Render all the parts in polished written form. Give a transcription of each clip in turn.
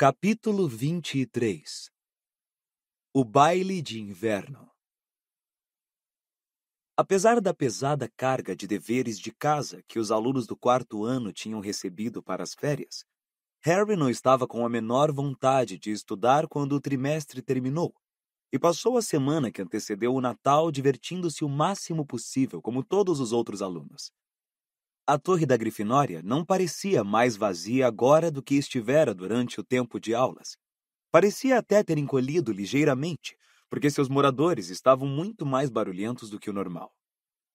Capítulo 23. O baile de inverno. Apesar da pesada carga de deveres de casa que os alunos do quarto ano tinham recebido para as férias, Harry não estava com a menor vontade de estudar quando o trimestre terminou, e passou a semana que antecedeu o Natal divertindo-se o máximo possível, como todos os outros alunos. A torre da Grifinória não parecia mais vazia agora do que estivera durante o tempo de aulas. Parecia até ter encolhido ligeiramente, porque seus moradores estavam muito mais barulhentos do que o normal.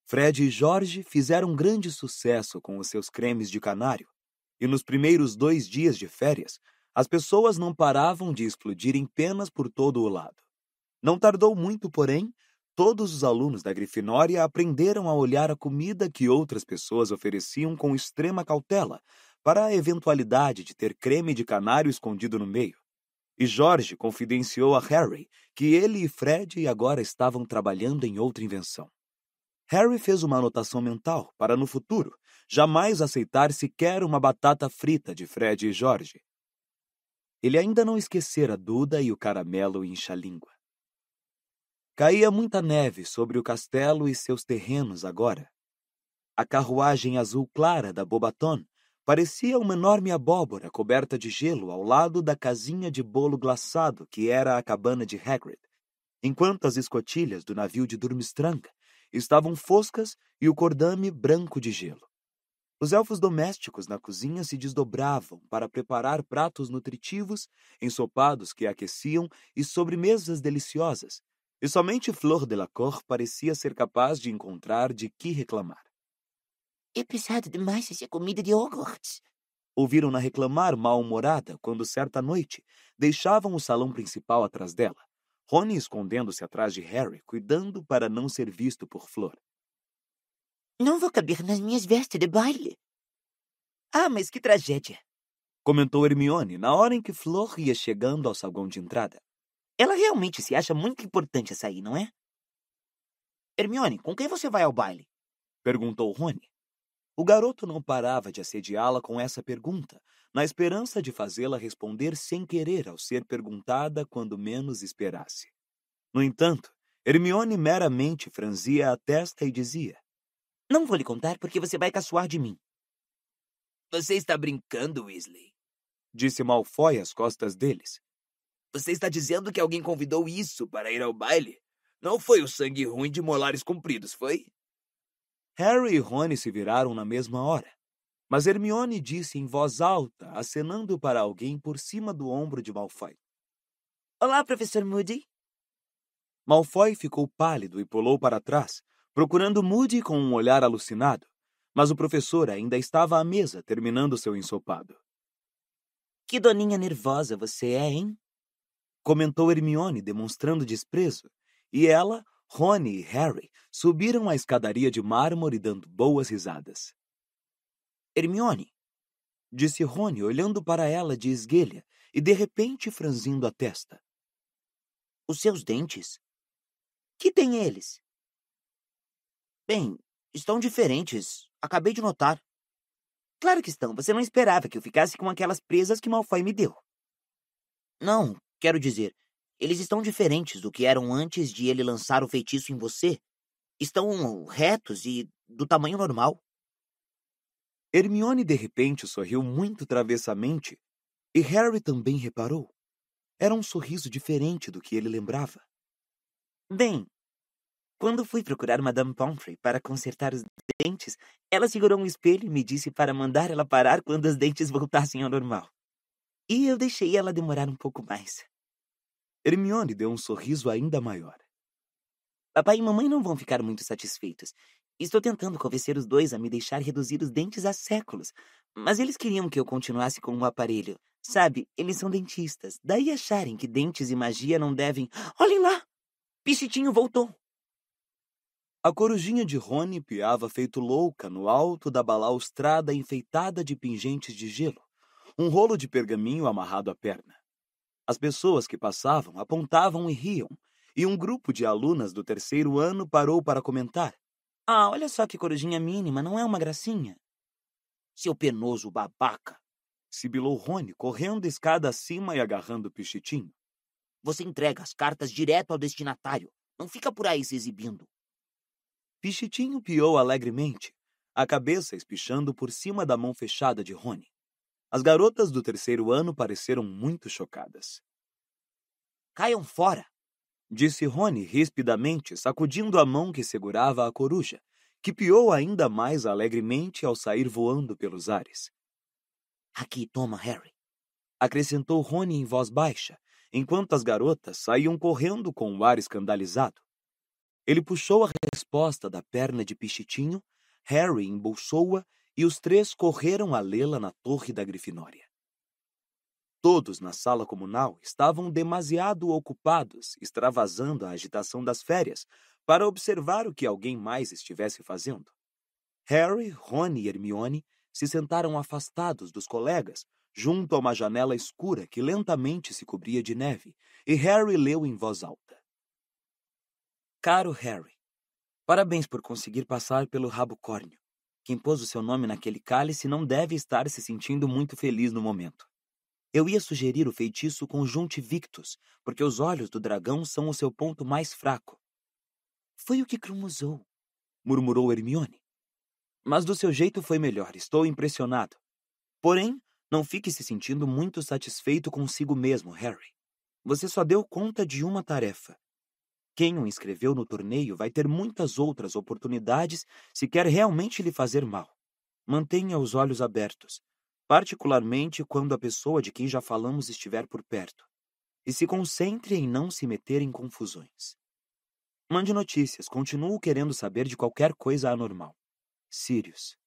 Fred e George fizeram um grande sucesso com os seus cremes de canário, e nos primeiros 2 dias de férias, as pessoas não paravam de explodir em penas por todo o lado. Não tardou muito, porém, todos os alunos da Grifinória aprenderam a olhar a comida que outras pessoas ofereciam com extrema cautela, para a eventualidade de ter creme de canário escondido no meio. E George confidenciou a Harry que ele e Fred agora estavam trabalhando em outra invenção. Harry fez uma anotação mental para, no futuro, jamais aceitar sequer uma batata frita de Fred e George. Ele ainda não esquecera Duda e o caramelo incha-língua. Caía muita neve sobre o castelo e seus terrenos agora. A carruagem azul clara da Bobaton parecia uma enorme abóbora coberta de gelo ao lado da casinha de bolo glaçado que era a cabana de Hagrid, enquanto as escotilhas do navio de Durmstrang estavam foscas e o cordame branco de gelo. Os elfos domésticos na cozinha se desdobravam para preparar pratos nutritivos, ensopados que aqueciam e sobremesas deliciosas, e somente Fleur Delacour parecia ser capaz de encontrar de que reclamar. É pesado demais essa comida de Hogwarts. Ouviram-na reclamar mal-humorada quando, certa noite, deixavam o salão principal atrás dela, Rony escondendo-se atrás de Harry, cuidando para não ser visto por Flor. Não vou caber nas minhas vestes de baile. Ah, mas que tragédia, Comentou Hermione na hora em que Flor ia chegando ao saguão de entrada. Ela realmente se acha muito importante essa aí, não é? Hermione, com quem você vai ao baile? Perguntou Rony. O garoto não parava de assediá-la com essa pergunta, na esperança de fazê-la responder sem querer ao ser perguntada quando menos esperasse. No entanto, Hermione meramente franzia a testa e dizia: Não vou lhe contar porque você vai caçoar de mim. Você está brincando, Weasley? Disse Malfoy às costas deles. Você está dizendo que alguém convidou isso para ir ao baile? Não foi o sangue ruim de molares compridos, foi? Harry e Rony se viraram na mesma hora, mas Hermione disse em voz alta, acenando para alguém por cima do ombro de Malfoy. Olá, professor Moody. Malfoy ficou pálido e pulou para trás, procurando Moody com um olhar alucinado, mas o professor ainda estava à mesa terminando seu ensopado. Que doninha nervosa você é, hein? Comentou Hermione, demonstrando desprezo, e ela, Rony e Harry subiram a escadaria de mármore dando boas risadas. Hermione, disse Rony, olhando para ela de esguelha e de repente franzindo a testa. Os seus dentes? Que tem eles? Bem, estão diferentes. Acabei de notar. Claro que estão. Você não esperava que eu ficasse com aquelas presas que Malfoy me deu. Não, quero dizer, eles estão diferentes do que eram antes de ele lançar o feitiço em você. Estão retos e do tamanho normal. Hermione de repente sorriu muito travessamente, e Harry também reparou. Era um sorriso diferente do que ele lembrava. Bem, quando fui procurar Madame Pomfrey para consertar os dentes, ela segurou um espelho e me disse para mandar ela parar quando os dentes voltassem ao normal. E eu deixei ela demorar um pouco mais. Hermione deu um sorriso ainda maior. Papai e mamãe não vão ficar muito satisfeitos. Estou tentando convencer os dois a me deixar reduzir os dentes há séculos, mas eles queriam que eu continuasse com o aparelho. Sabe, eles são dentistas, daí acharem que dentes e magia não devem... Olhem lá! Pichitinho voltou! A corujinha de Rony piava feito louca no alto da balaustrada enfeitada de pingentes de gelo, um rolo de pergaminho amarrado à perna. As pessoas que passavam apontavam e riam, e um grupo de alunas do 3º ano parou para comentar. Ah, olha só que corujinha mínima, não é uma gracinha? Seu penoso babaca! sibilou Rony, correndo escada acima e agarrando Pichitinho. Você entrega as cartas direto ao destinatário. Não fica por aí se exibindo. Pichitinho piou alegremente, a cabeça espichando por cima da mão fechada de Rony. As garotas do 3º ano pareceram muito chocadas. Caiam fora, disse Rony rispidamente, sacudindo a mão que segurava a coruja, que piou ainda mais alegremente ao sair voando pelos ares. Aqui, toma, Harry, acrescentou Rony em voz baixa, enquanto as garotas saíam correndo com um ar escandalizado. Ele puxou a resposta da perna de Pichitinho, Harry embolsou-a e os 3 correram a lê-la na torre da Grifinória. Todos na sala comunal estavam demasiado ocupados, extravasando a agitação das férias, para observar o que alguém mais estivesse fazendo. Harry, Rony e Hermione se sentaram afastados dos colegas, junto a uma janela escura que lentamente se cobria de neve, e Harry leu em voz alta. Caro Harry, parabéns por conseguir passar pelo rabo córneo. Quem pôs o seu nome naquele cálice não deve estar se sentindo muito feliz no momento. Eu ia sugerir o feitiço Conjuntivictus, porque os olhos do dragão são o seu ponto mais fraco. Foi o que Krum usou, murmurou Hermione. Mas do seu jeito foi melhor, estou impressionado. Porém, não fique se sentindo muito satisfeito consigo mesmo, Harry. Você só deu conta de uma tarefa. Quem o inscreveu no torneio vai ter muitas outras oportunidades se quer realmente lhe fazer mal. Mantenha os olhos abertos, particularmente quando a pessoa de quem já falamos estiver por perto, e se concentre em não se meter em confusões. Mande notícias, continuo querendo saber de qualquer coisa anormal. Sirius.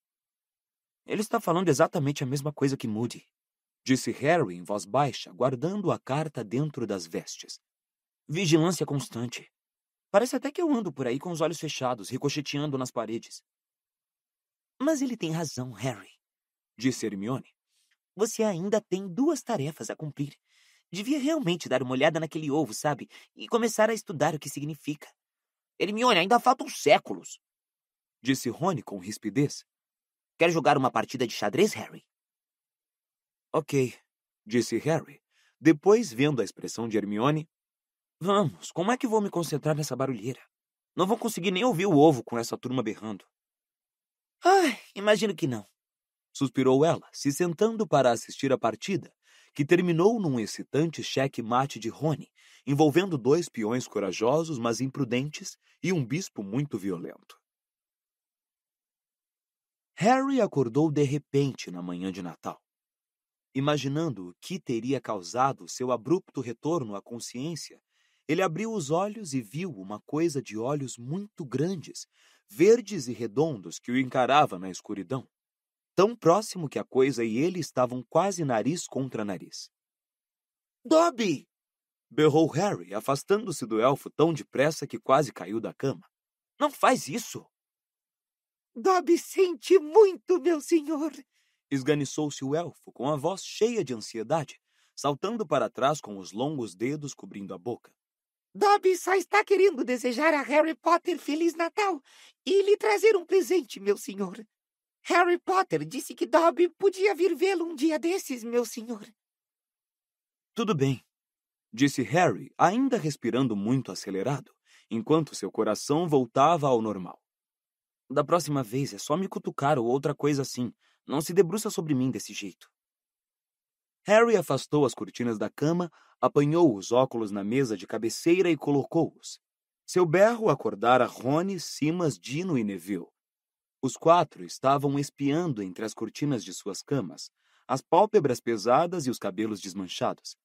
Ele está falando exatamente a mesma coisa que Moody, disse Harry em voz baixa, guardando a carta dentro das vestes. Vigilância constante. Parece até que eu ando por aí com os olhos fechados, ricocheteando nas paredes. Mas ele tem razão, Harry, disse Hermione. Você ainda tem 2 tarefas a cumprir. Devia realmente dar uma olhada naquele ovo, sabe? E começar a estudar o que significa. Hermione, ainda faltam séculos, disse Rony com rispidez. Quer jogar uma partida de xadrez, Harry? Ok, disse Harry, depois vendo a expressão de Hermione. Vamos, como é que vou me concentrar nessa barulheira? Não vou conseguir nem ouvir o ovo com essa turma berrando. Ai, imagino que não, suspirou ela, se sentando para assistir a partida, que terminou num excitante cheque-mate de Rony, envolvendo 2 peões corajosos, mas imprudentes, e um bispo muito violento. Harry acordou de repente na manhã de Natal. Imaginando o que teria causado seu abrupto retorno à consciência, ele abriu os olhos e viu uma coisa de olhos muito grandes, verdes e redondos, que o encarava na escuridão. Tão próximo que a coisa e ele estavam quase nariz contra nariz. Dobby! Berrou Harry, afastando-se do elfo tão depressa que quase caiu da cama. Não faz isso! Dobby sente muito, meu senhor! Esganiçou-se o elfo, com a voz cheia de ansiedade, saltando para trás com os longos dedos cobrindo a boca. Dobby só está querendo desejar a Harry Potter Feliz Natal e lhe trazer um presente, meu senhor. Harry Potter disse que Dobby podia vir vê-lo um dia desses, meu senhor. Tudo bem, disse Harry, ainda respirando muito acelerado, enquanto seu coração voltava ao normal. Da próxima vez é só me cutucar ou outra coisa assim. Não se debruça sobre mim desse jeito. Harry afastou as cortinas da cama, apanhou os óculos na mesa de cabeceira e colocou-os. Seu berro acordara Rony, Simas, Dino e Neville. Os 4 estavam espiando entre as cortinas de suas camas, as pálpebras pesadas e os cabelos desmanchados.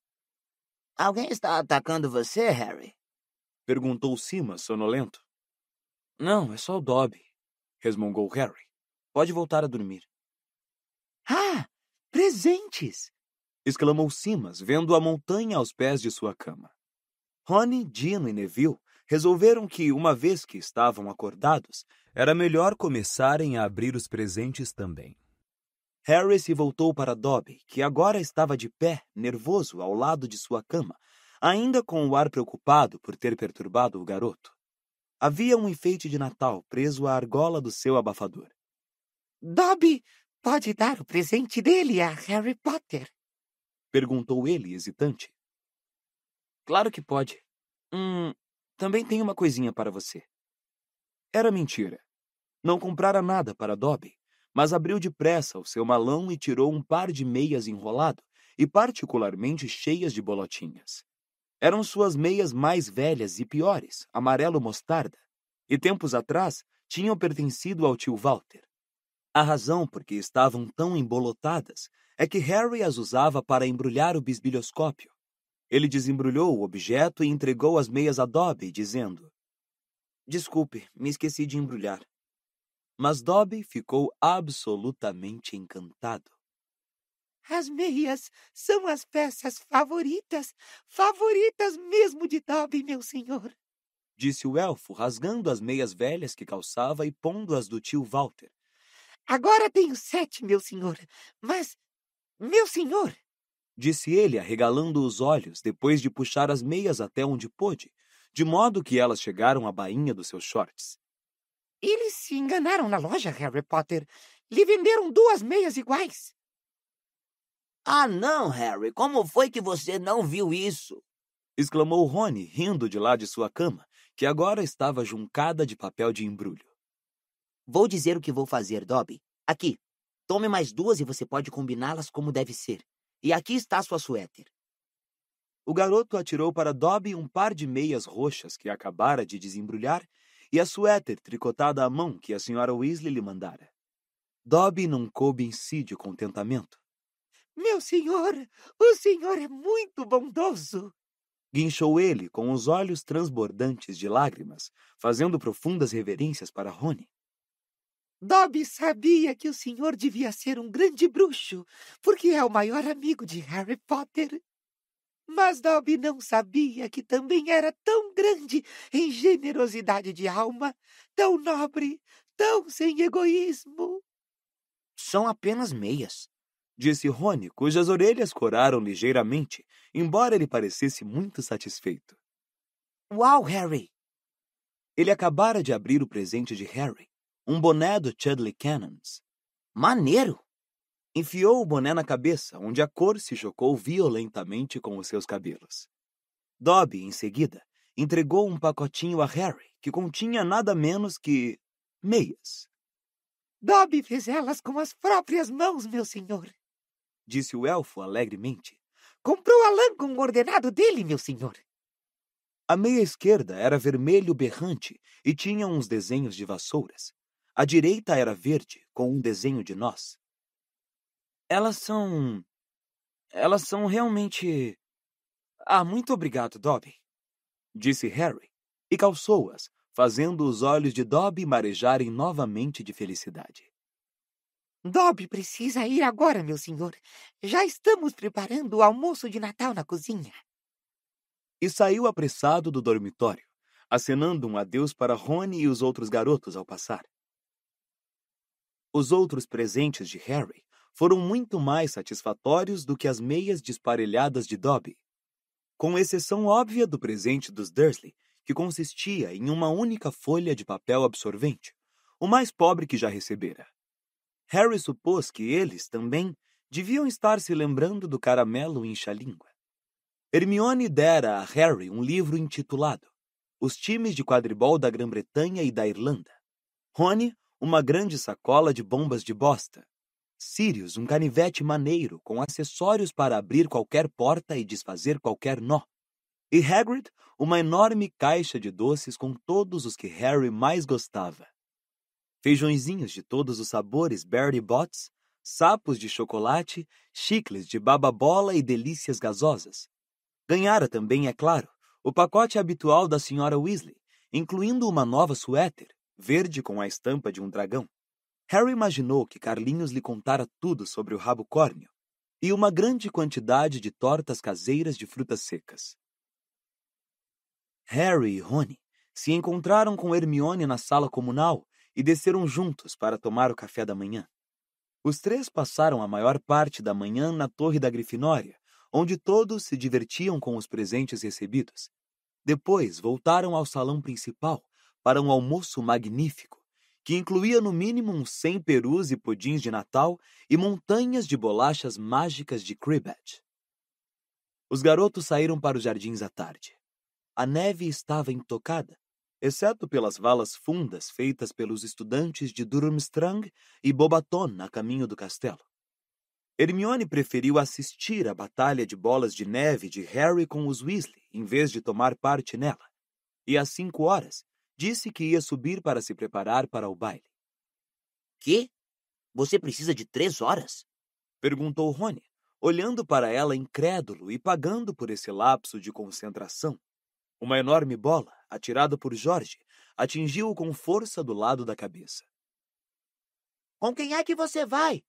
Alguém está atacando você, Harry? Perguntou Simas, sonolento. Não, é só o Dobby, resmungou Harry. Pode voltar a dormir. Ah, presentes! Exclamou Simas, vendo a montanha aos pés de sua cama. Rony, Dino e Neville resolveram que, uma vez que estavam acordados, era melhor começarem a abrir os presentes também. Harry se voltou para Dobby, que agora estava de pé, nervoso, ao lado de sua cama, ainda com o ar preocupado por ter perturbado o garoto. Havia um enfeite de Natal preso à argola do seu abafador. Dobby, pode dar o presente dele a Harry Potter? Perguntou ele, hesitante. Claro que pode. Também tem uma coisinha para você. Era mentira. Não comprara nada para Dobby, mas abriu depressa o seu malão e tirou um par de meias enrolado e particularmente cheias de bolotinhas. Eram suas meias mais velhas e piores, amarelo mostarda, e tempos atrás tinham pertencido ao tio Walter. A razão por que estavam tão embolotadas é que Harry as usava para embrulhar o bisbilhoscópio. Ele desembrulhou o objeto e entregou as meias a Dobby, dizendo: Desculpe, me esqueci de embrulhar. Mas Dobby ficou absolutamente encantado. As meias são as peças favoritas mesmo de Dobby, meu senhor. Disse o elfo, rasgando as meias velhas que calçava e pondo-as do tio Walter. Agora tenho 7, meu senhor. Mas, meu senhor, disse ele, arregalando os olhos, depois de puxar as meias até onde pôde, de modo que elas chegaram à bainha dos seus shorts. Eles se enganaram na loja, Harry Potter. Lhe venderam 2 meias iguais. Ah, não, Harry. Como foi que você não viu isso? Exclamou Rony, rindo de lá de sua cama, que agora estava juncada de papel de embrulho. Vou dizer o que vou fazer, Dobby. Aqui, tome mais 2 e você pode combiná-las como deve ser. E aqui está sua suéter. O garoto atirou para Dobby um par de meias roxas que acabara de desembrulhar e a suéter tricotada à mão que a senhora Weasley lhe mandara. Dobby não coube em si de contentamento. Meu senhor, o senhor é muito bondoso. Guinchou ele com os olhos transbordantes de lágrimas, fazendo profundas reverências para Rony. Dobby sabia que o senhor devia ser um grande bruxo, porque é o maior amigo de Harry Potter. Mas Dobby não sabia que também era tão grande em generosidade de alma, tão nobre, tão sem egoísmo. São apenas meias, disse Rony, cujas orelhas coraram ligeiramente, embora ele parecesse muito satisfeito. Uau, Harry! Ele acabara de abrir o presente de Harry, um boné do Chudley Cannons. Maneiro! Enfiou o boné na cabeça, onde a cor se chocou violentamente com os seus cabelos. Dobby, em seguida, entregou um pacotinho a Harry, que continha nada menos que meias. Dobby fez elas com as próprias mãos, meu senhor, disse o elfo alegremente. Comprou a lã com o ordenado dele, meu senhor. A meia esquerda era vermelho berrante e tinha uns desenhos de vassouras. A direita era verde, com um desenho de nós. Elas são realmente... muito obrigado, Dobby, disse Harry, e calçou-as, fazendo os olhos de Dobby marejarem novamente de felicidade. Dobby precisa ir agora, meu senhor. Já estamos preparando o almoço de Natal na cozinha. E saiu apressado do dormitório, acenando um adeus para Rony e os outros garotos ao passar. Os outros presentes de Harry foram muito mais satisfatórios do que as meias desparelhadas de Dobby, com exceção óbvia do presente dos Dursley, que consistia em uma única folha de papel absorvente, o mais pobre que já recebera. Harry supôs que eles, também, deviam estar se lembrando do caramelo incha-língua. Hermione dera a Harry um livro intitulado Os Times de Quadribol da Grã-Bretanha e da Irlanda. Rony, uma grande sacola de bombas de bosta. Sirius, um canivete maneiro com acessórios para abrir qualquer porta e desfazer qualquer nó. E Hagrid, uma enorme caixa de doces com todos os que Harry mais gostava. Feijõezinhos de todos os sabores Bertie Bott's, sapos de chocolate, chicles de baba-bola e delícias gasosas. Ganhara também, é claro, o pacote habitual da senhora Weasley, incluindo uma nova suéter, verde com a estampa de um dragão. Harry imaginou que Carlinhos lhe contara tudo sobre o rabo córneo e uma grande quantidade de tortas caseiras de frutas secas. Harry e Rony se encontraram com Hermione na sala comunal e desceram juntos para tomar o café da manhã. Os 3 passaram a maior parte da manhã na Torre da Grifinória, onde todos se divertiam com os presentes recebidos. Depois voltaram ao salão principal para um almoço magnífico, que incluía no mínimo uns 100 perus e pudins de Natal e montanhas de bolachas mágicas de Cribbage. Os garotos saíram para os jardins à tarde. A neve estava intocada, exceto pelas valas fundas feitas pelos estudantes de Durmstrang e Bobaton a caminho do castelo. Hermione preferiu assistir à batalha de bolas de neve de Harry com os Weasley, em vez de tomar parte nela, e às 5 horas disse que ia subir para se preparar para o baile. Quê? Você precisa de 3 horas? Perguntou Rony, olhando para ela incrédulo e pagando por esse lapso de concentração. Uma enorme bola, atirada por Jorge, atingiu-o com força do lado da cabeça. Com quem é que você vai?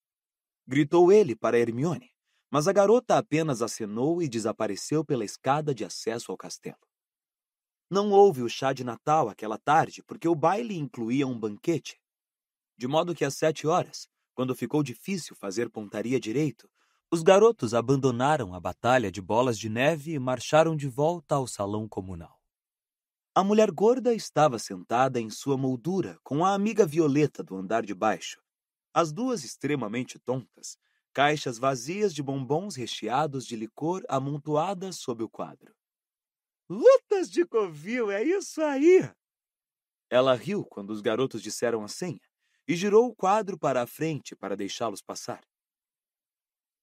Gritou ele para Hermione, mas a garota apenas acenou e desapareceu pela escada de acesso ao castelo. Não houve o chá de Natal aquela tarde porque o baile incluía um banquete, de modo que às 7 horas, quando ficou difícil fazer pontaria direito, os garotos abandonaram a batalha de bolas de neve e marcharam de volta ao salão comunal. A mulher gorda estava sentada em sua moldura com a amiga Violeta do andar de baixo, as duas extremamente tontas, caixas vazias de bombons recheados de licor amontoadas sob o quadro. Lutas de covil, é isso aí! Ela riu quando os garotos disseram a senha e girou o quadro para a frente para deixá-los passar.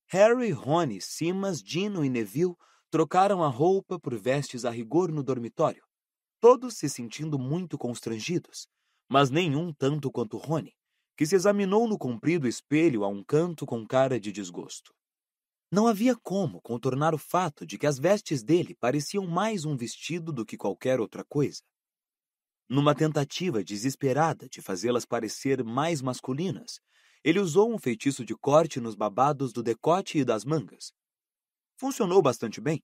Harry, Rony, Simas, Dino e Neville trocaram a roupa por vestes a rigor no dormitório, todos se sentindo muito constrangidos, mas nenhum tanto quanto Rony, que se examinou no comprido espelho a um canto com cara de desgosto. Não havia como contornar o fato de que as vestes dele pareciam mais um vestido do que qualquer outra coisa. Numa tentativa desesperada de fazê-las parecer mais masculinas, ele usou um feitiço de corte nos babados do decote e das mangas. Funcionou bastante bem.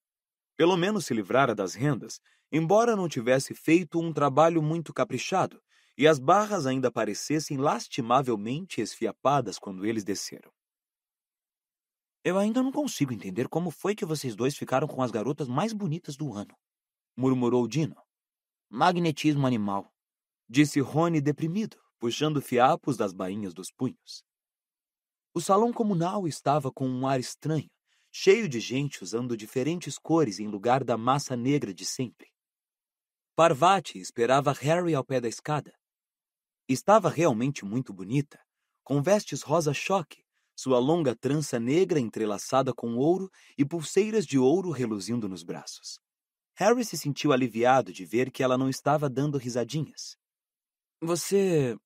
Pelo menos se livrara das rendas, embora não tivesse feito um trabalho muito caprichado, e as barras ainda parecessem lastimavelmente esfiapadas quando eles desceram. Eu ainda não consigo entender como foi que vocês dois ficaram com as garotas mais bonitas do ano, murmurou Dino. Magnetismo animal, disse Rony deprimido, puxando fiapos das bainhas dos punhos. O salão comunal estava com um ar estranho, cheio de gente usando diferentes cores em lugar da massa negra de sempre. Parvati esperava Harry ao pé da escada. Estava realmente muito bonita, com vestes rosa-choque, sua longa trança negra entrelaçada com ouro e pulseiras de ouro reluzindo nos braços. Harry se sentiu aliviado de ver que ela não estava dando risadinhas. Você...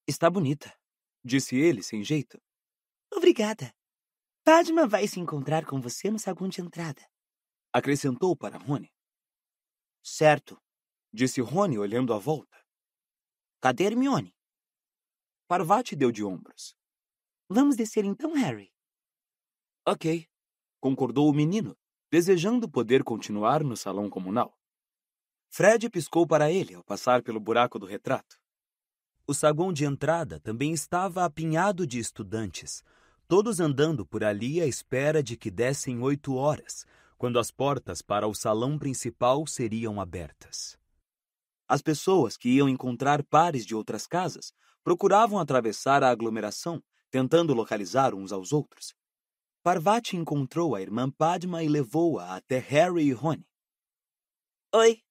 está bonita, disse ele sem jeito. Obrigada. Padma vai se encontrar com você no saguão de entrada, acrescentou para Rony. Certo, disse Rony olhando à volta. Cadê Hermione? Parvati deu de ombros. Vamos descer então, Harry? Ok, concordou o menino, desejando poder continuar no salão comunal. Fred piscou para ele ao passar pelo buraco do retrato. O saguão de entrada também estava apinhado de estudantes, todos andando por ali à espera de que dessem 8 horas, quando as portas para o salão principal seriam abertas. As pessoas que iam encontrar pares de outras casas procuravam atravessar a aglomeração, tentando localizar uns aos outros. Parvati encontrou a irmã Padma e levou-a até Harry e Rony. Oi,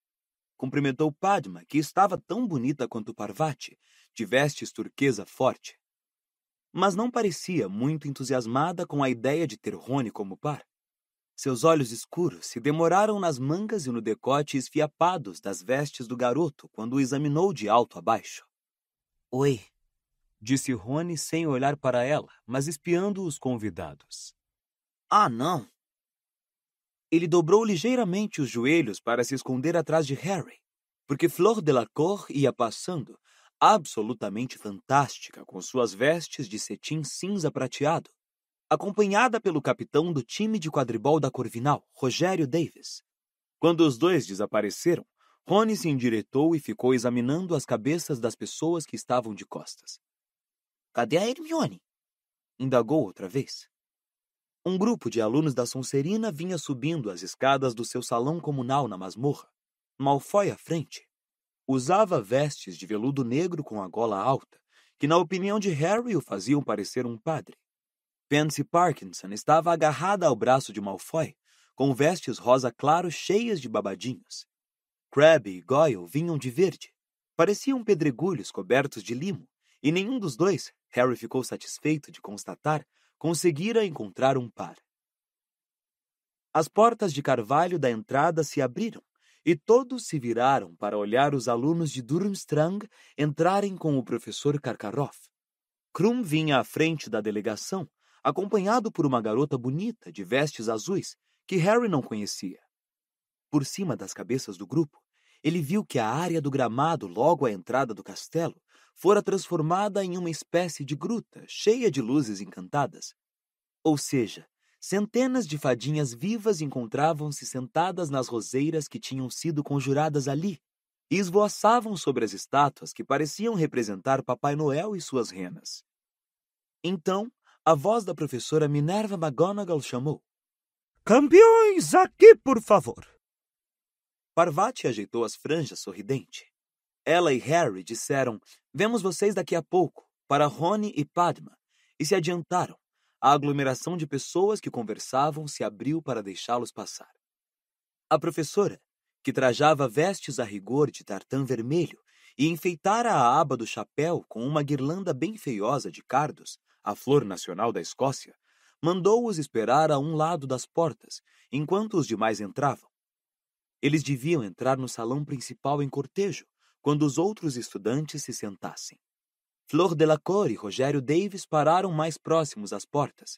cumprimentou Padma, que estava tão bonita quanto Parvati, de vestes turquesa forte. Mas não parecia muito entusiasmada com a ideia de ter Rony como par. Seus olhos escuros se demoraram nas mangas e no decote esfiapados das vestes do garoto quando o examinou de alto a baixo. Oi, disse Rony sem olhar para ela, mas espiando os convidados. Ah, não. Ele dobrou ligeiramente os joelhos para se esconder atrás de Harry, porque Fleur Delacour ia passando, absolutamente fantástica, com suas vestes de cetim cinza prateado, acompanhada pelo capitão do time de quadribol da Corvinal, Rogério Davis. Quando os dois desapareceram, Rony se endireitou e ficou examinando as cabeças das pessoas que estavam de costas. Cadê a Hermione? Indagou outra vez. Um grupo de alunos da Sonserina vinha subindo as escadas do seu salão comunal na masmorra, Malfoy à frente. Usava vestes de veludo negro com a gola alta, que na opinião de Harry o faziam parecer um padre. Pansy Parkinson estava agarrada ao braço de Malfoy, com vestes rosa claro cheias de babadinhos. Crabbe e Goyle vinham de verde. Pareciam pedregulhos cobertos de limo, e nenhum dos dois, Harry ficou satisfeito de constatar, conseguira encontrar um par. As portas de carvalho da entrada se abriram, e todos se viraram para olhar os alunos de Durmstrang entrarem com o professor Karkaroff. Krum vinha à frente da delegação, acompanhado por uma garota bonita de vestes azuis, que Harry não conhecia. Por cima das cabeças do grupo, ele viu que a área do gramado logo à entrada do castelo fora transformada em uma espécie de gruta cheia de luzes encantadas. Ou seja, centenas de fadinhas vivas encontravam-se sentadas nas roseiras que tinham sido conjuradas ali e esvoaçavam sobre as estátuas que pareciam representar Papai Noel e suas renas. Então, a voz da professora Minerva McGonagall chamou: "Campeões, aqui, por favor!" Parvati ajeitou as franjas sorridente. Ela e Harry disseram: "Vemos vocês daqui a pouco", para Rony e Padma, e se adiantaram. A aglomeração de pessoas que conversavam se abriu para deixá-los passar. A professora, que trajava vestes a rigor de tartã vermelho e enfeitara a aba do chapéu com uma guirlanda bem feiosa de cardos, a flor nacional da Escócia, mandou-os esperar a um lado das portas, enquanto os demais entravam. Eles deviam entrar no salão principal em cortejo, quando os outros estudantes se sentassem. Fleur Delacour e Rogério Davis pararam mais próximos às portas.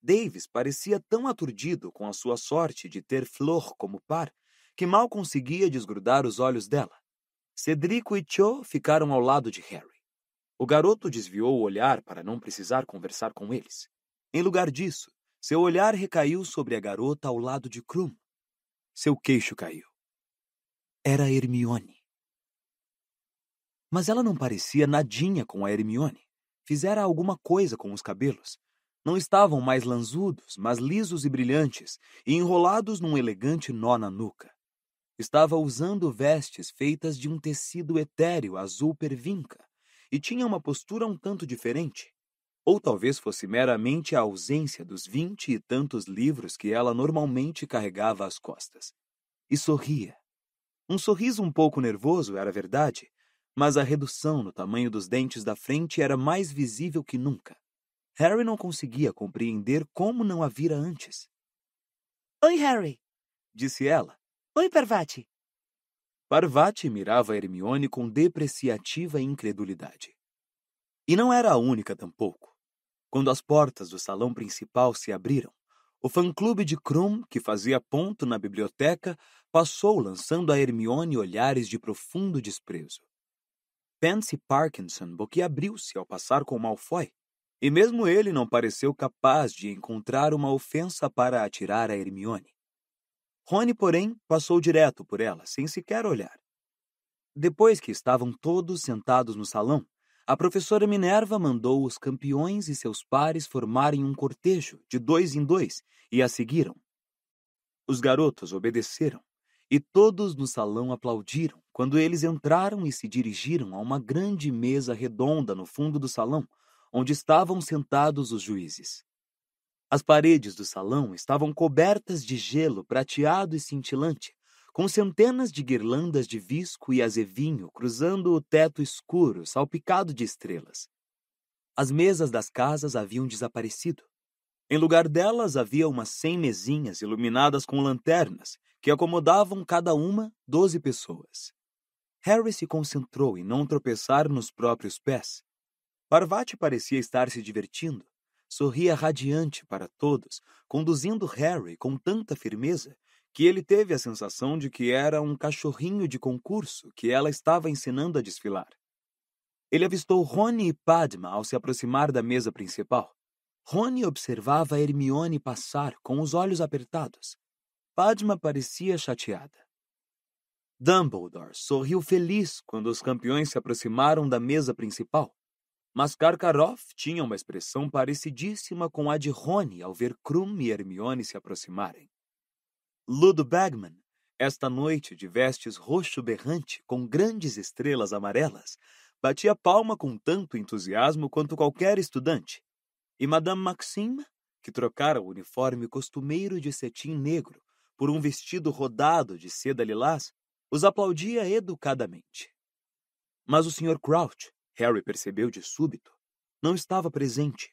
Davis parecia tão aturdido com a sua sorte de ter Fleur como par, que mal conseguia desgrudar os olhos dela. Cedrico e Cho ficaram ao lado de Harry. O garoto desviou o olhar para não precisar conversar com eles. Em lugar disso, seu olhar recaiu sobre a garota ao lado de Krum. Seu queixo caiu. Era Hermione. Mas ela não parecia nadinha com a Hermione. Fizera alguma coisa com os cabelos. Não estavam mais lanzudos, mas lisos e brilhantes, e enrolados num elegante nó na nuca. Estava usando vestes feitas de um tecido etéreo azul pervinca, e tinha uma postura um tanto diferente. Ou talvez fosse meramente a ausência dos 20 e tantos livros que ela normalmente carregava às costas. E sorria. Um sorriso um pouco nervoso, era verdade, mas a redução no tamanho dos dentes da frente era mais visível que nunca. Harry não conseguia compreender como não a vira antes. "Oi, Harry", disse ela. "Oi, Parvati." Parvati mirava Hermione com depreciativa incredulidade. E não era a única tampouco. Quando as portas do salão principal se abriram, o fã-clube de Krum, que fazia ponto na biblioteca, passou lançando a Hermione olhares de profundo desprezo. Pansy Parkinson boquiabriu-se ao passar com Malfoy, e mesmo ele não pareceu capaz de encontrar uma ofensa para atirar a Hermione. Rony, porém, passou direto por ela, sem sequer olhar. Depois que estavam todos sentados no salão, a professora Minerva mandou os campeões e seus pares formarem um cortejo de 2 em 2 e a seguiram. Os garotos obedeceram, e todos no salão aplaudiram quando eles entraram e se dirigiram a uma grande mesa redonda no fundo do salão, onde estavam sentados os juízes. As paredes do salão estavam cobertas de gelo prateado e cintilante, com centenas de guirlandas de visco e azevinho cruzando o teto escuro, salpicado de estrelas. As mesas das casas haviam desaparecido. Em lugar delas havia umas 100 mesinhas iluminadas com lanternas, que acomodavam cada uma 12 pessoas. Harry se concentrou em não tropeçar nos próprios pés. Parvati parecia estar se divertindo. Sorria radiante para todos, conduzindo Harry com tanta firmeza que ele teve a sensação de que era um cachorrinho de concurso que ela estava ensinando a desfilar. Ele avistou Rony e Padma ao se aproximar da mesa principal. Rony observava Hermione passar com os olhos apertados. Padma parecia chateada. Dumbledore sorriu feliz quando os campeões se aproximaram da mesa principal, mas Karkaroff tinha uma expressão parecidíssima com a de Rony ao ver Krum e Hermione se aproximarem. Ludo Bagman, Esta noite, de vestes roxo berrante, com grandes estrelas amarelas, batia palma com tanto entusiasmo quanto qualquer estudante. E Madame Maxime, que trocara o uniforme costumeiro de cetim negro por um vestido rodado de seda lilás, os aplaudia educadamente. Mas o Sr. Crouch, Harry percebeu de súbito, não estava presente.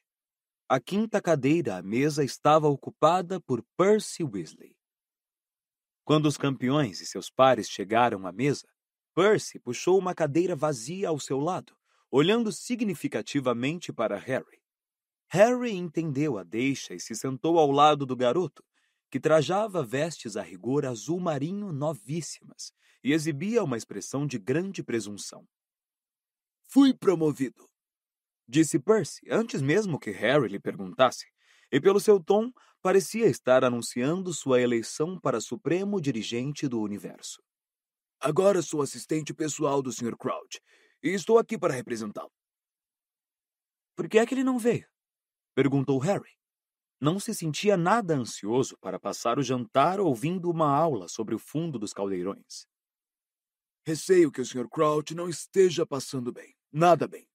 A quinta cadeira à mesa estava ocupada por Percy Weasley. Quando os campeões e seus pares chegaram à mesa, Percy puxou uma cadeira vazia ao seu lado, olhando significativamente para Harry. Harry entendeu a deixa e se sentou ao lado do garoto, que trajava vestes a rigor azul marinho novíssimas e exibia uma expressão de grande presunção. Fui promovido, disse Percy, antes mesmo que Harry lhe perguntasse, e pelo seu tom parecia estar anunciando sua eleição para supremo dirigente do universo. Agora sou assistente pessoal do Sr. Crouch e estou aqui para representá-lo. Por que é que ele não veio? Perguntou Harry. Não se sentia nada ansioso para passar o jantar ouvindo uma aula sobre o fundo dos caldeirões. Receio que o Sr. Crouch não esteja passando bem. Nada bem.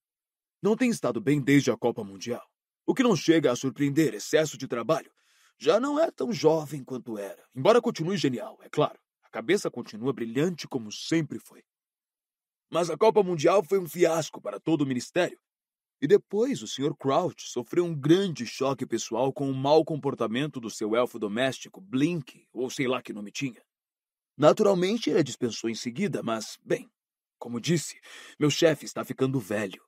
Não tem estado bem desde a Copa Mundial. O que não chega a surpreender, excesso de trabalho. Já não é tão jovem quanto era, embora continue genial, é claro. A cabeça continua brilhante como sempre foi. Mas a Copa Mundial foi um fiasco para todo o ministério. E depois o Sr. Crouch sofreu um grande choque pessoal com o mau comportamento do seu elfo doméstico, Blink, ou sei lá que nome tinha. Naturalmente, ele a dispensou em seguida, mas, bem, como disse, meu chefe está ficando velho.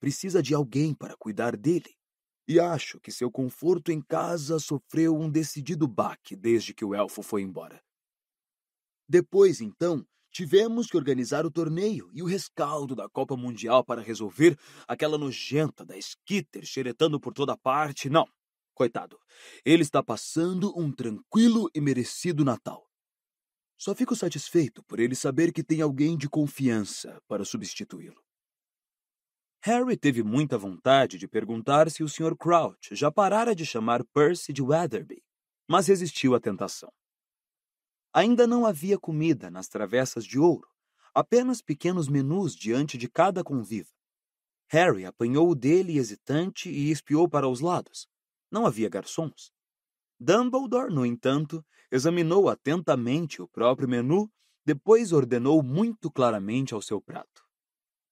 Precisa de alguém para cuidar dele. E acho que seu conforto em casa sofreu um decidido baque desde que o elfo foi embora. Depois, então, tivemos que organizar o torneio e o rescaldo da Copa Mundial para resolver aquela nojenta da Skitter xeretando por toda parte. Não, coitado, ele está passando um tranquilo e merecido Natal. Só fico satisfeito por ele saber que tem alguém de confiança para substituí-lo. Harry teve muita vontade de perguntar se o Sr. Crouch já parara de chamar Percy de Weatherby, mas resistiu à tentação. Ainda não havia comida nas travessas de ouro, apenas pequenos menus diante de cada convívio. Harry apanhou o dele hesitante e espiou para os lados. Não havia garçons. Dumbledore, no entanto, examinou atentamente o próprio menu, depois ordenou muito claramente ao seu prato: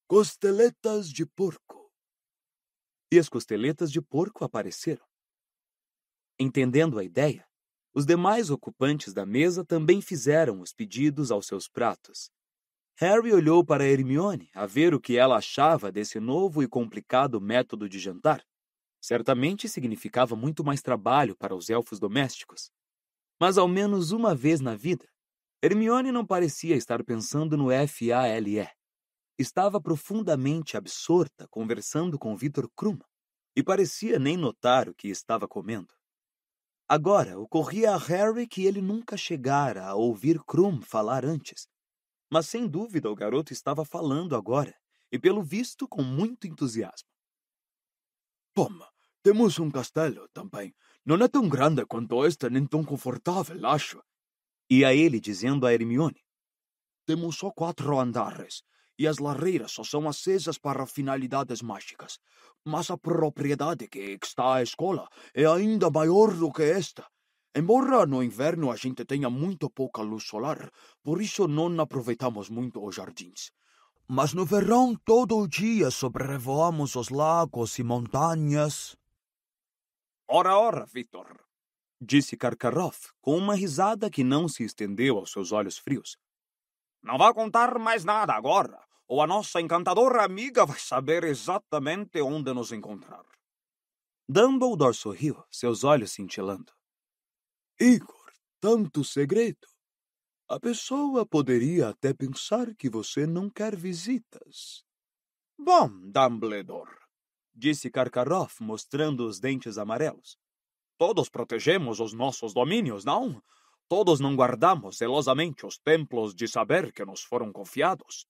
costeletas de porco. E as costeletas de porco apareceram. Entendendo a ideia, os demais ocupantes da mesa também fizeram os pedidos aos seus pratos. Harry olhou para Hermione a ver o que ela achava desse novo e complicado método de jantar. Certamente significava muito mais trabalho para os elfos domésticos. Mas ao menos uma vez na vida, Hermione não parecia estar pensando no FALE. Estava profundamente absorta conversando com Victor Krum e parecia nem notar o que estava comendo. Agora, ocorria a Harry que ele nunca chegara a ouvir Krum falar antes. Mas sem dúvida o garoto estava falando agora, e pelo visto com muito entusiasmo. Bom, temos um castelo também. Não é tão grande quanto este, nem tão confortável, acho. E a ele dizendo a Hermione: temos só 4 andares, e as lareiras só são acesas para finalidades mágicas. Mas a propriedade que está à escola é ainda maior do que esta. Embora no inverno a gente tenha muito pouca luz solar, por isso não aproveitamos muito os jardins. Mas no verão todo o dia sobrevoamos os lagos e montanhas. Ora, Victor, disse Karkaroff, com uma risada que não se estendeu aos seus olhos frios. Não vá contar mais nada agora, ou a nossa encantadora amiga vai saber exatamente onde nos encontrar. Dumbledore sorriu, seus olhos cintilando. Igor, tanto segredo. A pessoa poderia até pensar que você não quer visitas. Bom, Dumbledore, disse Karkaroff, mostrando os dentes amarelos. Todos protegemos os nossos domínios, não? Todos não guardamos zelosamente os templos de saber que nos foram confiados.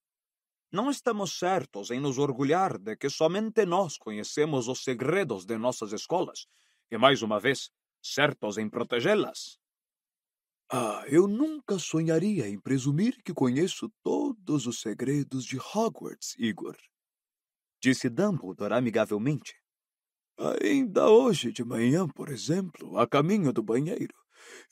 Não estamos certos em nos orgulhar de que somente nós conhecemos os segredos de nossas escolas, e mais uma vez, certos em protegê-las. Eu nunca sonharia em presumir que conheço todos os segredos de Hogwarts, Igor, disse Dumbledore amigavelmente. Ainda hoje de manhã, por exemplo, a caminho do banheiro,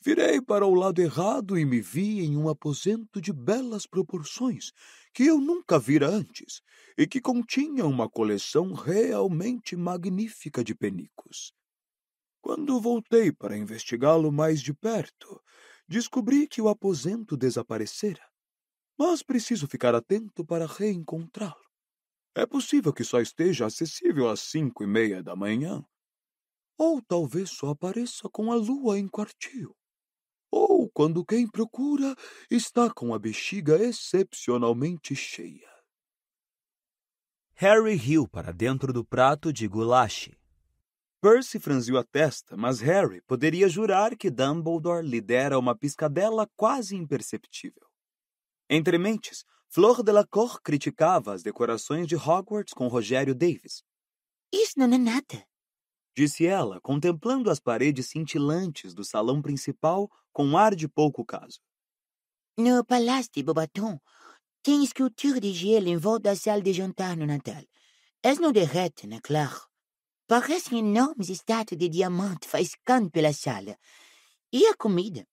virei para o lado errado e me vi em um aposento de belas proporções que eu nunca vira antes e que continha uma coleção realmente magnífica de penicos. Quando voltei para investigá-lo mais de perto, descobri que o aposento desaparecera, mas preciso ficar atento para reencontrá-lo. É possível que só esteja acessível às 5:30 da manhã. Ou talvez só apareça com a lua em quartil. Ou quando quem procura está com a bexiga excepcionalmente cheia. Harry riu para dentro do prato de goulash. Percy franziu a testa, mas Harry poderia jurar que Dumbledore lhe dera uma piscadela quase imperceptível. Entre mentes, Fleur Delacour criticava as decorações de Hogwarts com Rogério Davis. Isso não é nada, disse ela, contemplando as paredes cintilantes do salão principal com um ar de pouco caso. No Palácio de Beauxbaton, tem escultura de gelo em volta da sala de jantar no Natal. Elas não derretem, é claro. Parecem enormes estátuas de diamante faiscando pela sala. E a comida?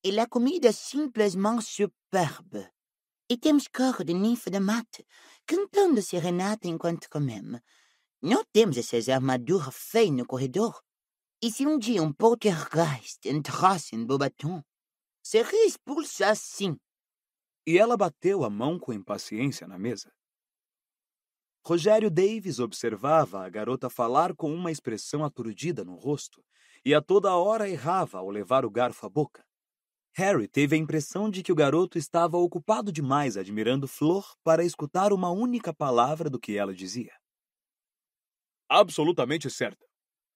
E a comida é simplesmente superbe. E temos coro de ninfa da mata, cantando serenata enquanto comemos. Não temos essas armaduras feias no corredor. E se um dia um poltergeist entrasse em Beauxbaton, seria expulso assim. E ela bateu a mão com impaciência na mesa. Rogério Davis observava a garota falar com uma expressão aturdida no rosto e a toda hora errava ao levar o garfo à boca. Harry teve a impressão de que o garoto estava ocupado demais admirando Flor para escutar uma única palavra do que ela dizia. Absolutamente certa,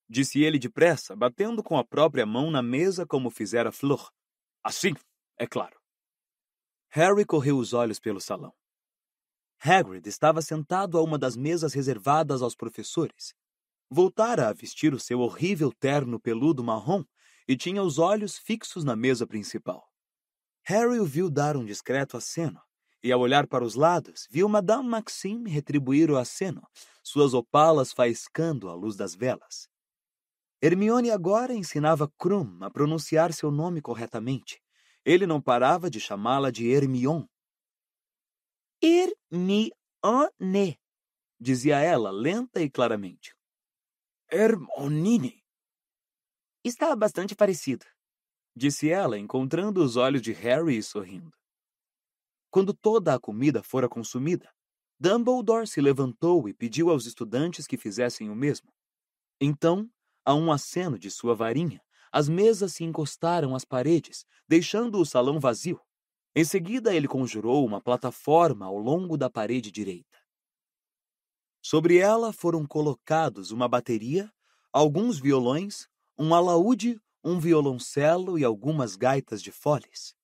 disse ele depressa, batendo com a própria mão na mesa como fizera Flor. Assim, é claro. Harry correu os olhos pelo salão. Hagrid estava sentado a uma das mesas reservadas aos professores. Voltara a vestir o seu horrível terno peludo marrom e tinha os olhos fixos na mesa principal. Harry o viu dar um discreto aceno, e ao olhar para os lados, viu Madame Maxime retribuir o aceno, suas opalas faiscando à luz das velas. Hermione agora ensinava Krum a pronunciar seu nome corretamente. Ele não parava de chamá-la de Hermione. Hermione, dizia ela, lenta e claramente. Hermonine. Está bastante parecido, disse ela, encontrando os olhos de Harry e sorrindo. Quando toda a comida fora consumida, Dumbledore se levantou e pediu aos estudantes que fizessem o mesmo. Então, a um aceno de sua varinha, as mesas se encostaram às paredes, deixando o salão vazio. Em seguida, ele conjurou uma plataforma ao longo da parede direita. Sobre ela foram colocados uma bateria, alguns violões, um alaúde, um violoncelo e algumas gaitas de foles.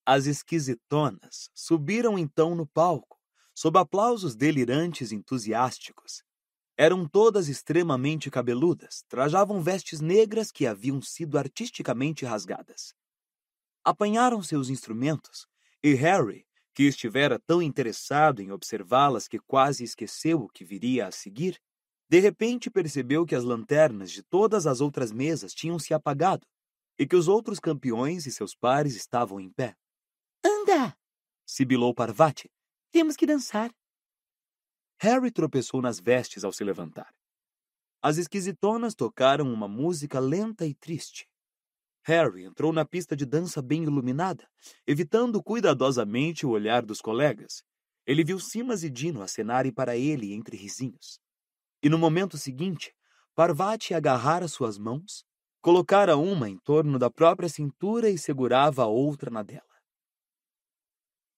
As esquisitonas subiram então no palco, sob aplausos delirantes e entusiásticos. Eram todas extremamente cabeludas, trajavam vestes negras que haviam sido artisticamente rasgadas. Apanharam seus instrumentos, e Harry, que estivera tão interessado em observá-las que quase esqueceu o que viria a seguir, de repente percebeu que as lanternas de todas as outras mesas tinham se apagado e que os outros campeões e seus pares estavam em pé. Anda! Sibilou Parvati. Temos que dançar. Harry tropeçou nas vestes ao se levantar. As esquisitonas tocaram uma música lenta e triste. Harry entrou na pista de dança bem iluminada, evitando cuidadosamente o olhar dos colegas. Ele viu Simas e Dino acenarem para ele entre risinhos. E no momento seguinte, Parvati agarrara suas mãos, colocara uma em torno da própria cintura e segurava a outra na dela.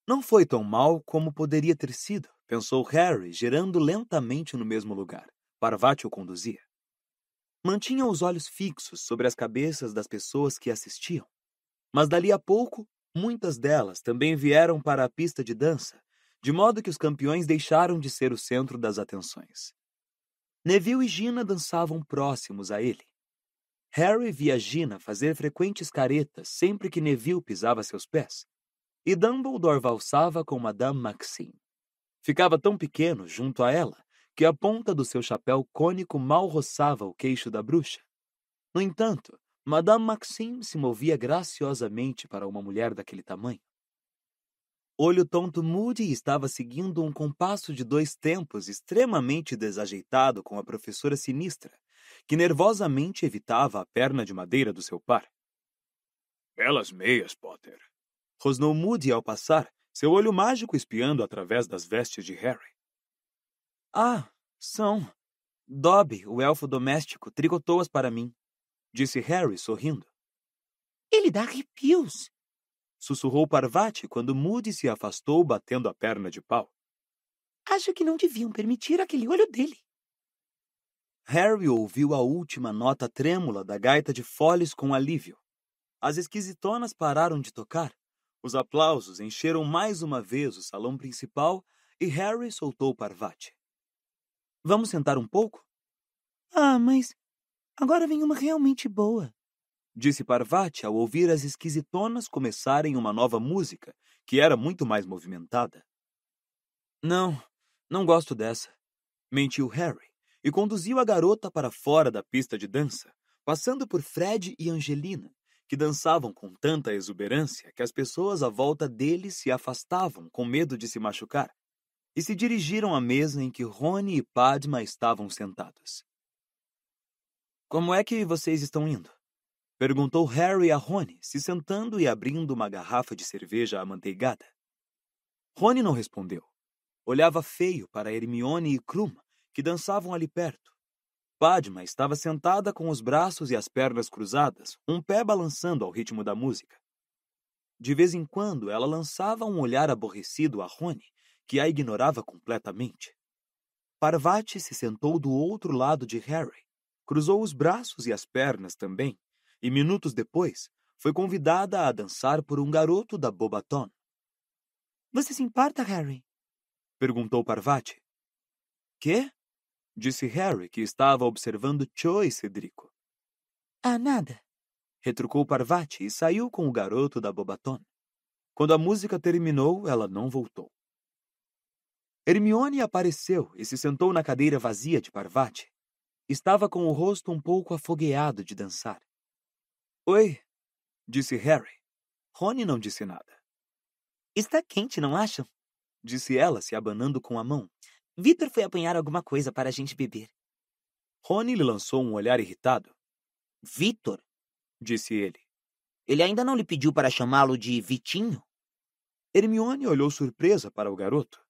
Não foi tão mal como poderia ter sido, pensou Harry, girando lentamente no mesmo lugar. Parvati o conduzia. Mantinha os olhos fixos sobre as cabeças das pessoas que assistiam. Mas dali a pouco, muitas delas também vieram para a pista de dança, de modo que os campeões deixaram de ser o centro das atenções. Neville e Gina dançavam próximos a ele. Harry via Gina fazer frequentes caretas sempre que Neville pisava seus pés, e Dumbledore valsava com Madame Maxime. Ficava tão pequeno junto a ela que a ponta do seu chapéu cônico mal roçava o queixo da bruxa. No entanto, Madame Maxime se movia graciosamente para uma mulher daquele tamanho. Olho Tonto Moody estava seguindo um compasso de 2 tempos extremamente desajeitado com a professora sinistra, que nervosamente evitava a perna de madeira do seu par. Belas meias, Potter. Rosnou Moody ao passar, seu olho mágico espiando através das vestes de Harry. Ah, são. Dobby, o elfo doméstico, tricotou-as para mim, disse Harry, sorrindo. Ele dá arrepios, Sussurrou Parvati quando Moody se afastou batendo a perna de pau. Acho que não deviam permitir aquele olho dele. Harry ouviu a última nota trêmula da gaita de foles com alívio. As esquisitonas pararam de tocar. Os aplausos encheram mais uma vez o salão principal e Harry soltou Parvati. Vamos sentar um pouco? Ah, mas agora vem uma realmente boa, disse Parvati ao ouvir as esquisitonas começarem uma nova música, que era muito mais movimentada. Não gosto dessa, mentiu Harry, e conduziu a garota para fora da pista de dança, passando por Fred e Angelina, que dançavam com tanta exuberância que as pessoas à volta deles se afastavam com medo de se machucar, e se dirigiram à mesa em que Rony e Padma estavam sentados. Como é que vocês estão indo? Perguntou Harry a Rony, se sentando e abrindo uma garrafa de cerveja amanteigada. Rony não respondeu. Olhava feio para Hermione e Krum, que dançavam ali perto. Padma estava sentada com os braços e as pernas cruzadas, um pé balançando ao ritmo da música. De vez em quando, ela lançava um olhar aborrecido a Rony, que a ignorava completamente. Parvati se sentou do outro lado de Harry, cruzou os braços e as pernas também, e minutos depois foi convidada a dançar por um garoto da Bobaton. Você se importa, Harry? Perguntou Parvati. Quê? Disse Harry, que estava observando Cho e Cedrico. Ah, nada. Retrucou Parvati e saiu com o garoto da Bobaton. Quando a música terminou, ela não voltou. Hermione apareceu e se sentou na cadeira vazia de Parvati. Estava com o rosto um pouco afogueado de dançar. Oi, disse Harry. Rony não disse nada. Está quente, não acham? Disse ela, se abanando com a mão. Victor foi apanhar alguma coisa para a gente beber. Rony lhe lançou um olhar irritado. Victor? Disse ele. Ele ainda não lhe pediu para chamá-lo de Vitinho? Hermione olhou surpresa para o garoto.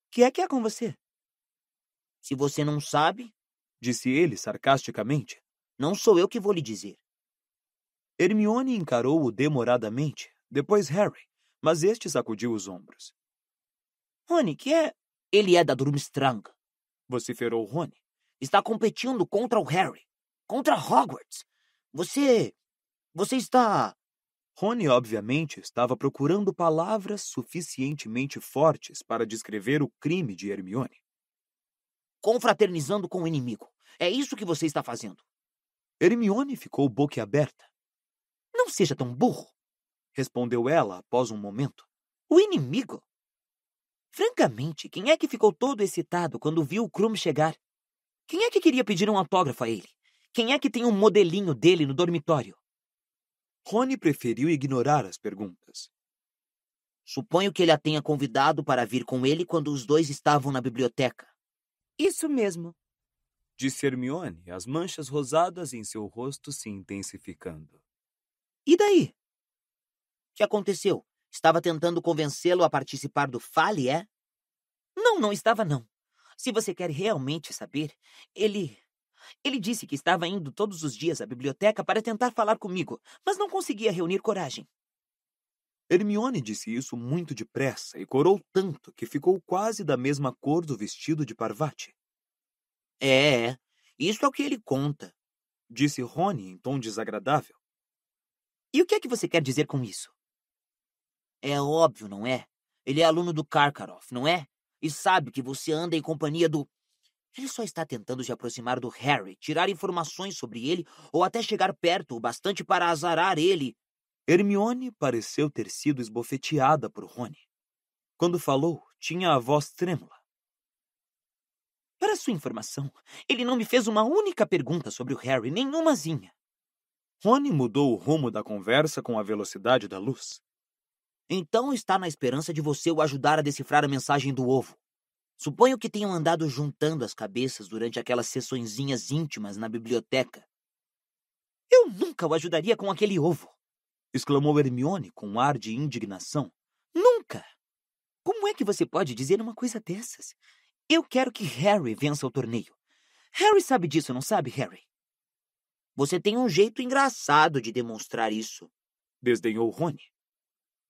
Que é com você? Se você não sabe, disse ele sarcasticamente, não sou eu que vou lhe dizer. Hermione encarou-o demoradamente, depois Harry, mas este sacudiu os ombros. Rony, que é? Ele é da Durmstrang, vociferou Rony. Está competindo contra o Harry, contra Hogwarts. Você está... Rony, obviamente, estava procurando palavras suficientemente fortes para descrever o crime de Hermione. Confraternizando com o inimigo. É isso que você está fazendo. Hermione ficou boquiaberta. Não seja tão burro, respondeu ela após um momento. O inimigo? Francamente, quem é que ficou todo excitado quando viu o Krum chegar? Quem é que queria pedir um autógrafo a ele? Quem é que tem um modelinho dele no dormitório? Rony preferiu ignorar as perguntas. Suponho que ele a tenha convidado para vir com ele quando os dois estavam na biblioteca. Isso mesmo, disse Hermione, as manchas rosadas em seu rosto se intensificando. E daí? O que aconteceu? Estava tentando convencê-lo a participar do Fale, é? Não estava não. Se você quer realmente saber, ele disse que estava indo todos os dias à biblioteca para tentar falar comigo, mas não conseguia reunir coragem. Hermione disse isso muito depressa e corou tanto que ficou quase da mesma cor do vestido de Parvati. Isso é o que ele conta, disse Rony em tom desagradável. E o que é que você quer dizer com isso? É óbvio, não é? Ele é aluno do Karkaroff, não é? E sabe que você anda em companhia do... Ele só está tentando se aproximar do Harry, tirar informações sobre ele ou até chegar perto o bastante para azarar ele. Hermione pareceu ter sido esbofeteada por Rony. Quando falou, tinha a voz trêmula. Para sua informação, ele não me fez uma única pergunta sobre o Harry, nenhumazinha. Rony mudou o rumo da conversa com a velocidade da luz. Então está na esperança de você o ajudar a decifrar a mensagem do ovo. Suponho que tenham andado juntando as cabeças durante aquelas sessõezinhas íntimas na biblioteca. Eu nunca o ajudaria com aquele ovo! Exclamou Hermione com um ar de indignação. Nunca! Como é que você pode dizer uma coisa dessas? Eu quero que Harry vença o torneio. Harry sabe disso, não sabe, Harry? Você tem um jeito engraçado de demonstrar isso. Desdenhou Rony.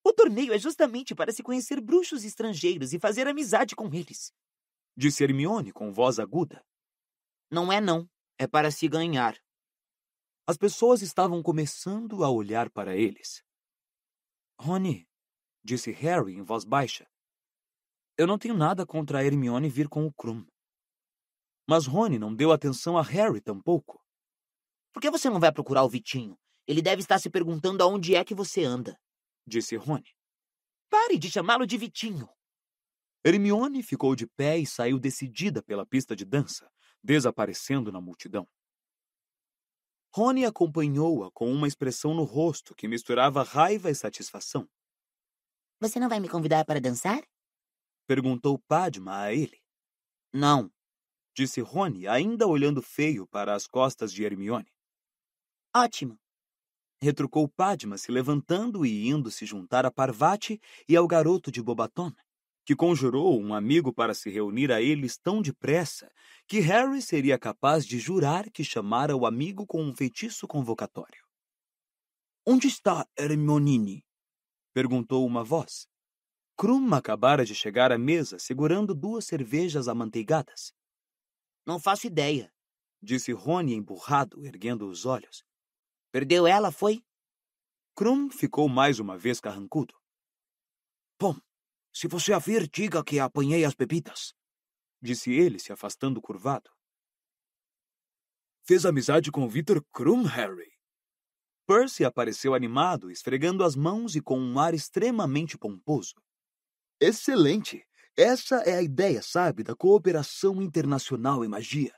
O torneio é justamente para se conhecer bruxos estrangeiros e fazer amizade com eles. Disse Hermione com voz aguda. Não é não. É para se ganhar. As pessoas estavam começando a olhar para eles. Rony, disse Harry em voz baixa. Eu não tenho nada contra a Hermione vir com o Krum. Mas Rony não deu atenção a Harry tampouco. Por que você não vai procurar o Vitinho? Ele deve estar se perguntando aonde é que você anda. Disse Rony. Pare de chamá-lo de Vitinho. Hermione ficou de pé e saiu decidida pela pista de dança, desaparecendo na multidão. Rony acompanhou-a com uma expressão no rosto que misturava raiva e satisfação. Você não vai me convidar para dançar? Perguntou Padma a ele. Não, disse Rony, ainda olhando feio para as costas de Hermione. Ótimo, retrucou Padma, se levantando e indo se juntar a Parvati e ao garoto de Bobaton, que conjurou um amigo para se reunir a eles tão depressa que Harry seria capaz de jurar que chamara o amigo com um feitiço convocatório. Onde está Hermione? Perguntou uma voz. Krum acabara de chegar à mesa segurando 2 cervejas amanteigadas. Não faço ideia, disse Rony emburrado, erguendo os olhos. Perdeu ela, foi? Krum ficou mais uma vez carrancudo. Bom, se você a vir, diga que apanhei as bebidas, disse ele, se afastando curvado. Fez amizade com Victor Krum, Harry? Percy apareceu animado, esfregando as mãos e com um ar extremamente pomposo. Excelente! Essa é a ideia, sabe, da cooperação internacional em magia.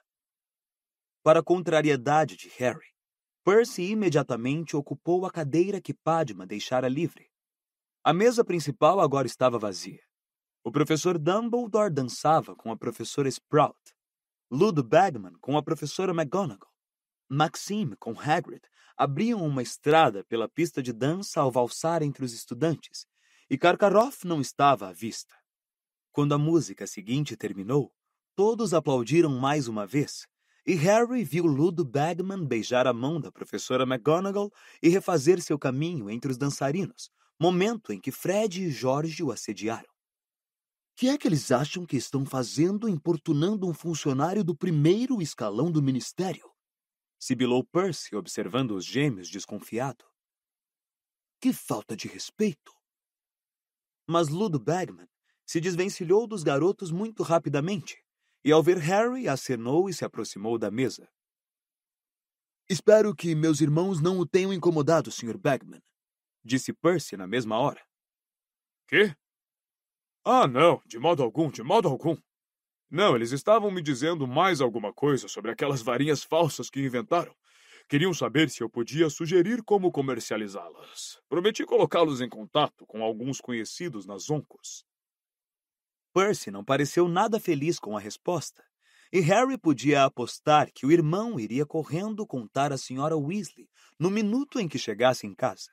Para a contrariedade de Harry, Percy imediatamente ocupou a cadeira que Padma deixara livre. A mesa principal agora estava vazia. O professor Dumbledore dançava com a professora Sprout, Ludo Bagman com a professora McGonagall, Maxime com Hagrid abriam uma estrada pela pista de dança ao valsar entre os estudantes, e Karkaroff não estava à vista. Quando a música seguinte terminou, todos aplaudiram mais uma vez, e Harry viu Ludo Bagman beijar a mão da professora McGonagall e refazer seu caminho entre os dançarinos, momento em que Fred e George o assediaram. Que é que eles acham que estão fazendo importunando um funcionário do primeiro escalão do ministério? Sibilou Percy, observando os gêmeos desconfiado. Que falta de respeito! Mas Ludo Bagman se desvencilhou dos garotos muito rapidamente, e ao ver Harry, acenou e se aproximou da mesa. Espero que meus irmãos não o tenham incomodado, Sr. Bagman, disse Percy na mesma hora. Quê? Ah, não, de modo algum, de modo algum. Não, eles estavam me dizendo mais alguma coisa sobre aquelas varinhas falsas que inventaram. Queriam saber se eu podia sugerir como comercializá-las. Prometi colocá-los em contato com alguns conhecidos nas Oncos. Percy não pareceu nada feliz com a resposta, e Harry podia apostar que o irmão iria correndo contar à senhora Weasley no minuto em que chegasse em casa.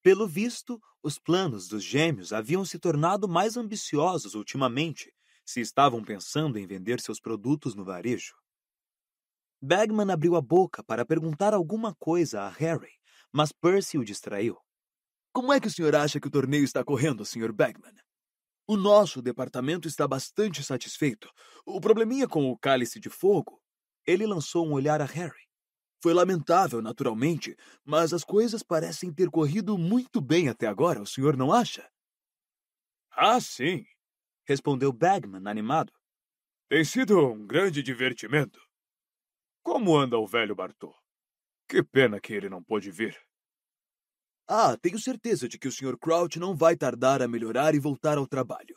Pelo visto, os planos dos gêmeos haviam se tornado mais ambiciosos ultimamente, se estavam pensando em vender seus produtos no varejo. Bagman abriu a boca para perguntar alguma coisa a Harry, mas Percy o distraiu. Como é que o senhor acha que o torneio está correndo, Sr. Bagman? O nosso departamento está bastante satisfeito. O probleminha com o cálice de fogo... Ele lançou um olhar a Harry. Foi lamentável, naturalmente, mas as coisas parecem ter corrido muito bem até agora, o senhor não acha? Ah, sim, respondeu Bagman, animado. Tem sido um grande divertimento. Como anda o velho Bartô? Que pena que ele não pôde vir. Ah, tenho certeza de que o Sr. Crouch não vai tardar a melhorar e voltar ao trabalho,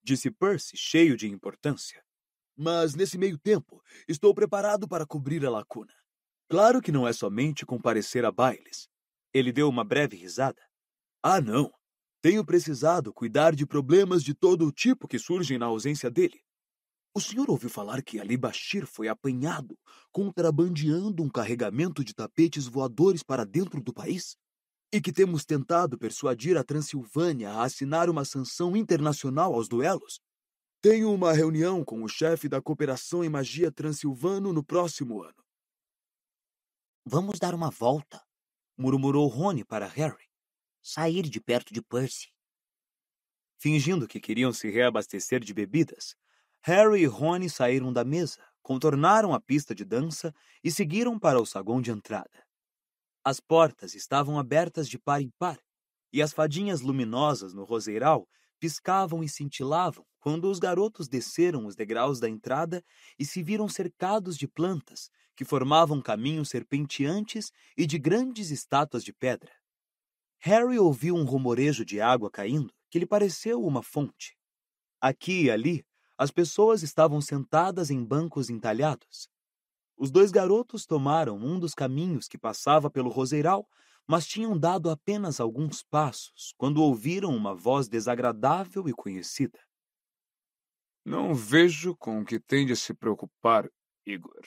disse Percy, cheio de importância. Mas, nesse meio tempo, estou preparado para cobrir a lacuna. Claro que não é somente comparecer a bailes. Ele deu uma breve risada. Ah, não. Tenho precisado cuidar de problemas de todo o tipo que surgem na ausência dele. O senhor ouviu falar que Ali Bashir foi apanhado contrabandeando um carregamento de tapetes voadores para dentro do país? E que temos tentado persuadir a Transilvânia a assinar uma sanção internacional aos duelos? Tenho uma reunião com o chefe da Cooperação em Magia Transilvano no próximo ano. Vamos dar uma volta, murmurou Rony para Harry. Sair de perto de Percy. Fingindo que queriam se reabastecer de bebidas, Harry e Rony saíram da mesa, contornaram a pista de dança e seguiram para o saguão de entrada. As portas estavam abertas de par em par, e as fadinhas luminosas no roseiral piscavam e cintilavam quando os garotos desceram os degraus da entrada e se viram cercados de plantas que formavam caminhos serpenteantes e de grandes estátuas de pedra. Harry ouviu um rumorejo de água caindo que lhe pareceu uma fonte. Aqui e ali, as pessoas estavam sentadas em bancos entalhados. Os dois garotos tomaram um dos caminhos que passava pelo roseiral, mas tinham dado apenas alguns passos quando ouviram uma voz desagradável e conhecida. Não vejo com o que tem de se preocupar, Igor.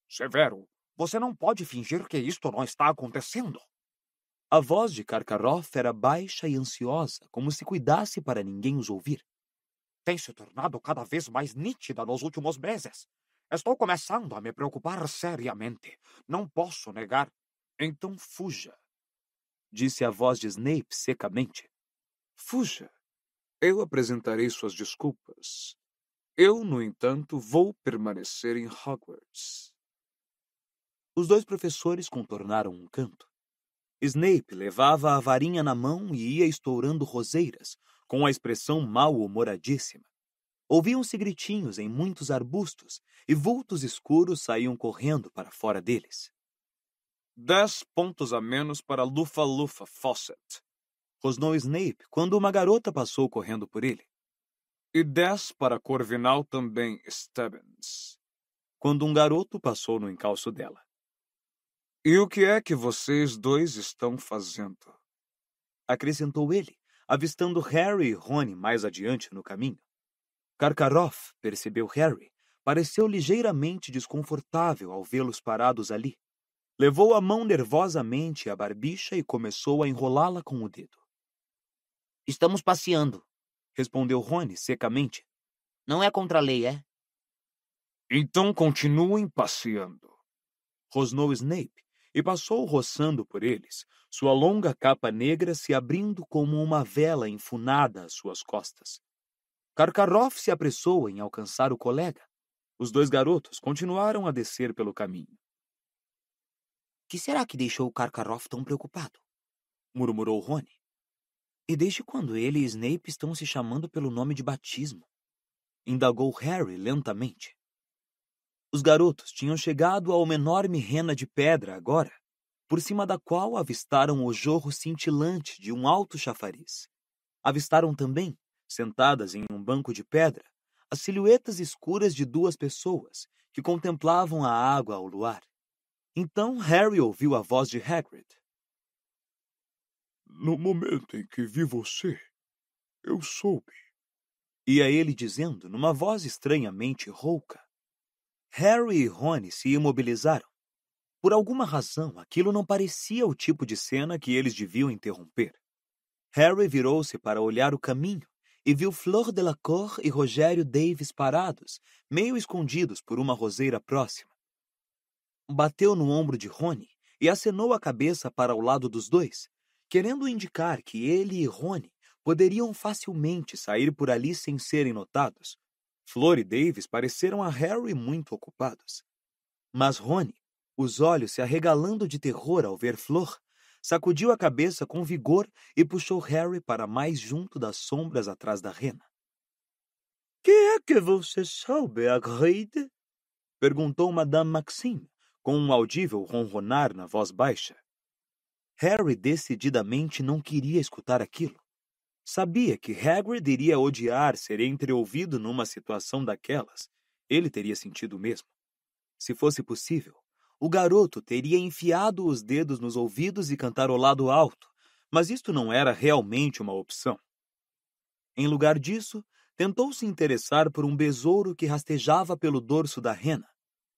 Severo, você não pode fingir que isto não está acontecendo. A voz de Karkaroff era baixa e ansiosa, como se cuidasse para ninguém os ouvir. Tem se tornado cada vez mais nítida nos últimos meses. Estou começando a me preocupar seriamente. Não posso negar. Então fuja, disse a voz de Snape secamente. Fuja. Eu apresentarei suas desculpas. Eu, no entanto, vou permanecer em Hogwarts. Os dois professores contornaram um canto. Snape levava a varinha na mão e ia estourando roseiras, com a expressão mal-humoradíssima. Ouviam-se gritinhos em muitos arbustos e vultos escuros saíam correndo para fora deles. 10 pontos a menos para Lufa-Lufa Fawcett, rosnou Snape quando uma garota passou correndo por ele. E 10 para Corvinal também, Stebbins, quando um garoto passou no encalço dela. E o que é que vocês dois estão fazendo? Acrescentou ele, avistando Harry e Rony mais adiante no caminho. Karkaroff percebeu Harry. Pareceu ligeiramente desconfortável ao vê-los parados ali. Levou a mão nervosamente à barbicha e começou a enrolá-la com o dedo. Estamos passeando, respondeu Rony secamente. Não é contra a lei, é? Então continuem passeando, rosnou Snape e passou roçando por eles, sua longa capa negra se abrindo como uma vela enfunada às suas costas. Karkaroff se apressou em alcançar o colega. Os dois garotos continuaram a descer pelo caminho. Que será que deixou o Karkaroff tão preocupado? Murmurou Rony. E desde quando ele e Snape estão se chamando pelo nome de batismo? Indagou Harry lentamente. Os garotos tinham chegado a uma enorme rena de pedra agora, por cima da qual avistaram o jorro cintilante de um alto chafariz. Avistaram também, sentadas em um banco de pedra, as silhuetas escuras de duas pessoas que contemplavam a água ao luar. Então Harry ouviu a voz de Hagrid. No momento em que vi você, eu soube. Ia ele dizendo numa voz estranhamente rouca. Harry e Rony se imobilizaram. Por alguma razão, aquilo não parecia o tipo de cena que eles deviam interromper. Harry virou-se para olhar o caminho e viu Fleur Delacour e Rogério Davis parados, meio escondidos por uma roseira próxima. Bateu no ombro de Rony e acenou a cabeça para o lado dos dois, querendo indicar que ele e Rony poderiam facilmente sair por ali sem serem notados. Fleur e Davis pareceram a Harry muito ocupados. Mas Rony, os olhos se arregalando de terror ao ver Fleur, sacudiu a cabeça com vigor e puxou Harry para mais junto das sombras atrás da rena. Que é que você soube, Hagrid? Perguntou Madame Maxime, com um audível ronronar na voz baixa. Harry decididamente não queria escutar aquilo. Sabia que Hagrid iria odiar ser entreouvido numa situação daquelas. Ele teria sentido o mesmo. Se fosse possível, o garoto teria enfiado os dedos nos ouvidos e cantarolado alto, mas isto não era realmente uma opção. Em lugar disso, tentou se interessar por um besouro que rastejava pelo dorso da rena,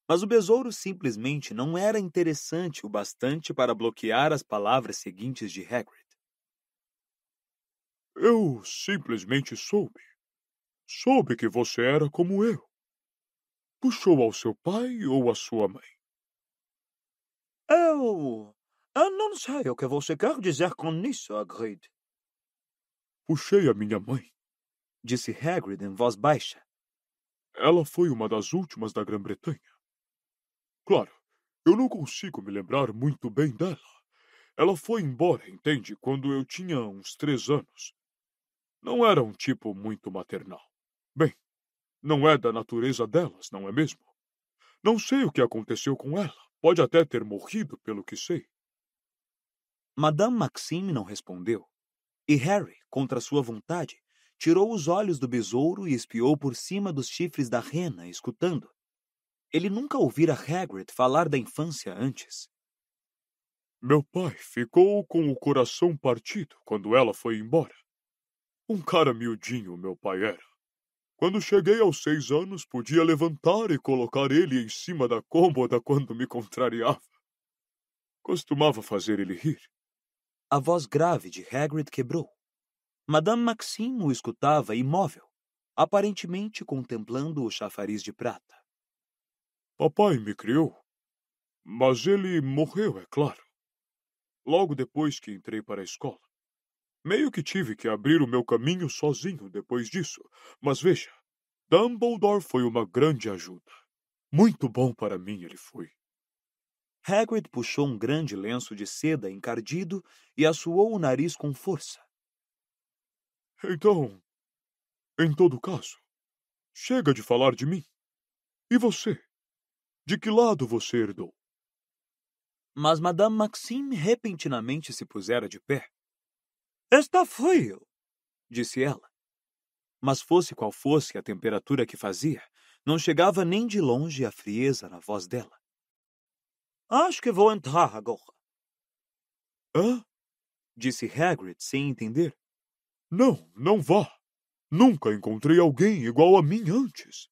mas o besouro simplesmente não era interessante o bastante para bloquear as palavras seguintes de Hagrid. Eu simplesmente soube. Soube que você era como eu. Puxou ao seu pai ou à sua mãe? Eu não sei o que você quer dizer com isso, Hagrid. Puxei a minha mãe. Disse Hagrid em voz baixa. Ela foi uma das últimas da Grã-Bretanha. Claro, eu não consigo me lembrar muito bem dela. Ela foi embora, entende, quando eu tinha uns 3 anos. Não era um tipo muito maternal. Bem, não é da natureza delas, não é mesmo? Não sei o que aconteceu com ela. Pode até ter morrido, pelo que sei. Madame Maxime não respondeu. E Harry, contra sua vontade, tirou os olhos do besouro e espiou por cima dos chifres da rena, escutando. Ele nunca ouvira Hagrid falar da infância antes. Meu pai ficou com o coração partido quando ela foi embora. Um cara miudinho meu pai era. Quando cheguei aos 6 anos, podia levantar e colocar ele em cima da cômoda quando me contrariava. Costumava fazer ele rir. A voz grave de Hagrid quebrou. Madame Maxime o escutava imóvel, aparentemente contemplando o chafariz de prata. Papai me criou, mas ele morreu, é claro. Logo depois que entrei para a escola. Meio que tive que abrir o meu caminho sozinho depois disso. Mas veja, Dumbledore foi uma grande ajuda. Muito bom para mim ele foi. Hagrid puxou um grande lenço de seda encardido e assoou o nariz com força. Então, em todo caso, chega de falar de mim. E você? De que lado você herdou? Mas Madame Maxime repentinamente se pusera de pé. Está frio, disse ela. Mas fosse qual fosse a temperatura que fazia, não chegava nem de longe a frieza na voz dela. Acho que vou entrar agora. Hã? Disse Hagrid sem entender. Não, não vá. Nunca encontrei alguém igual a mim antes.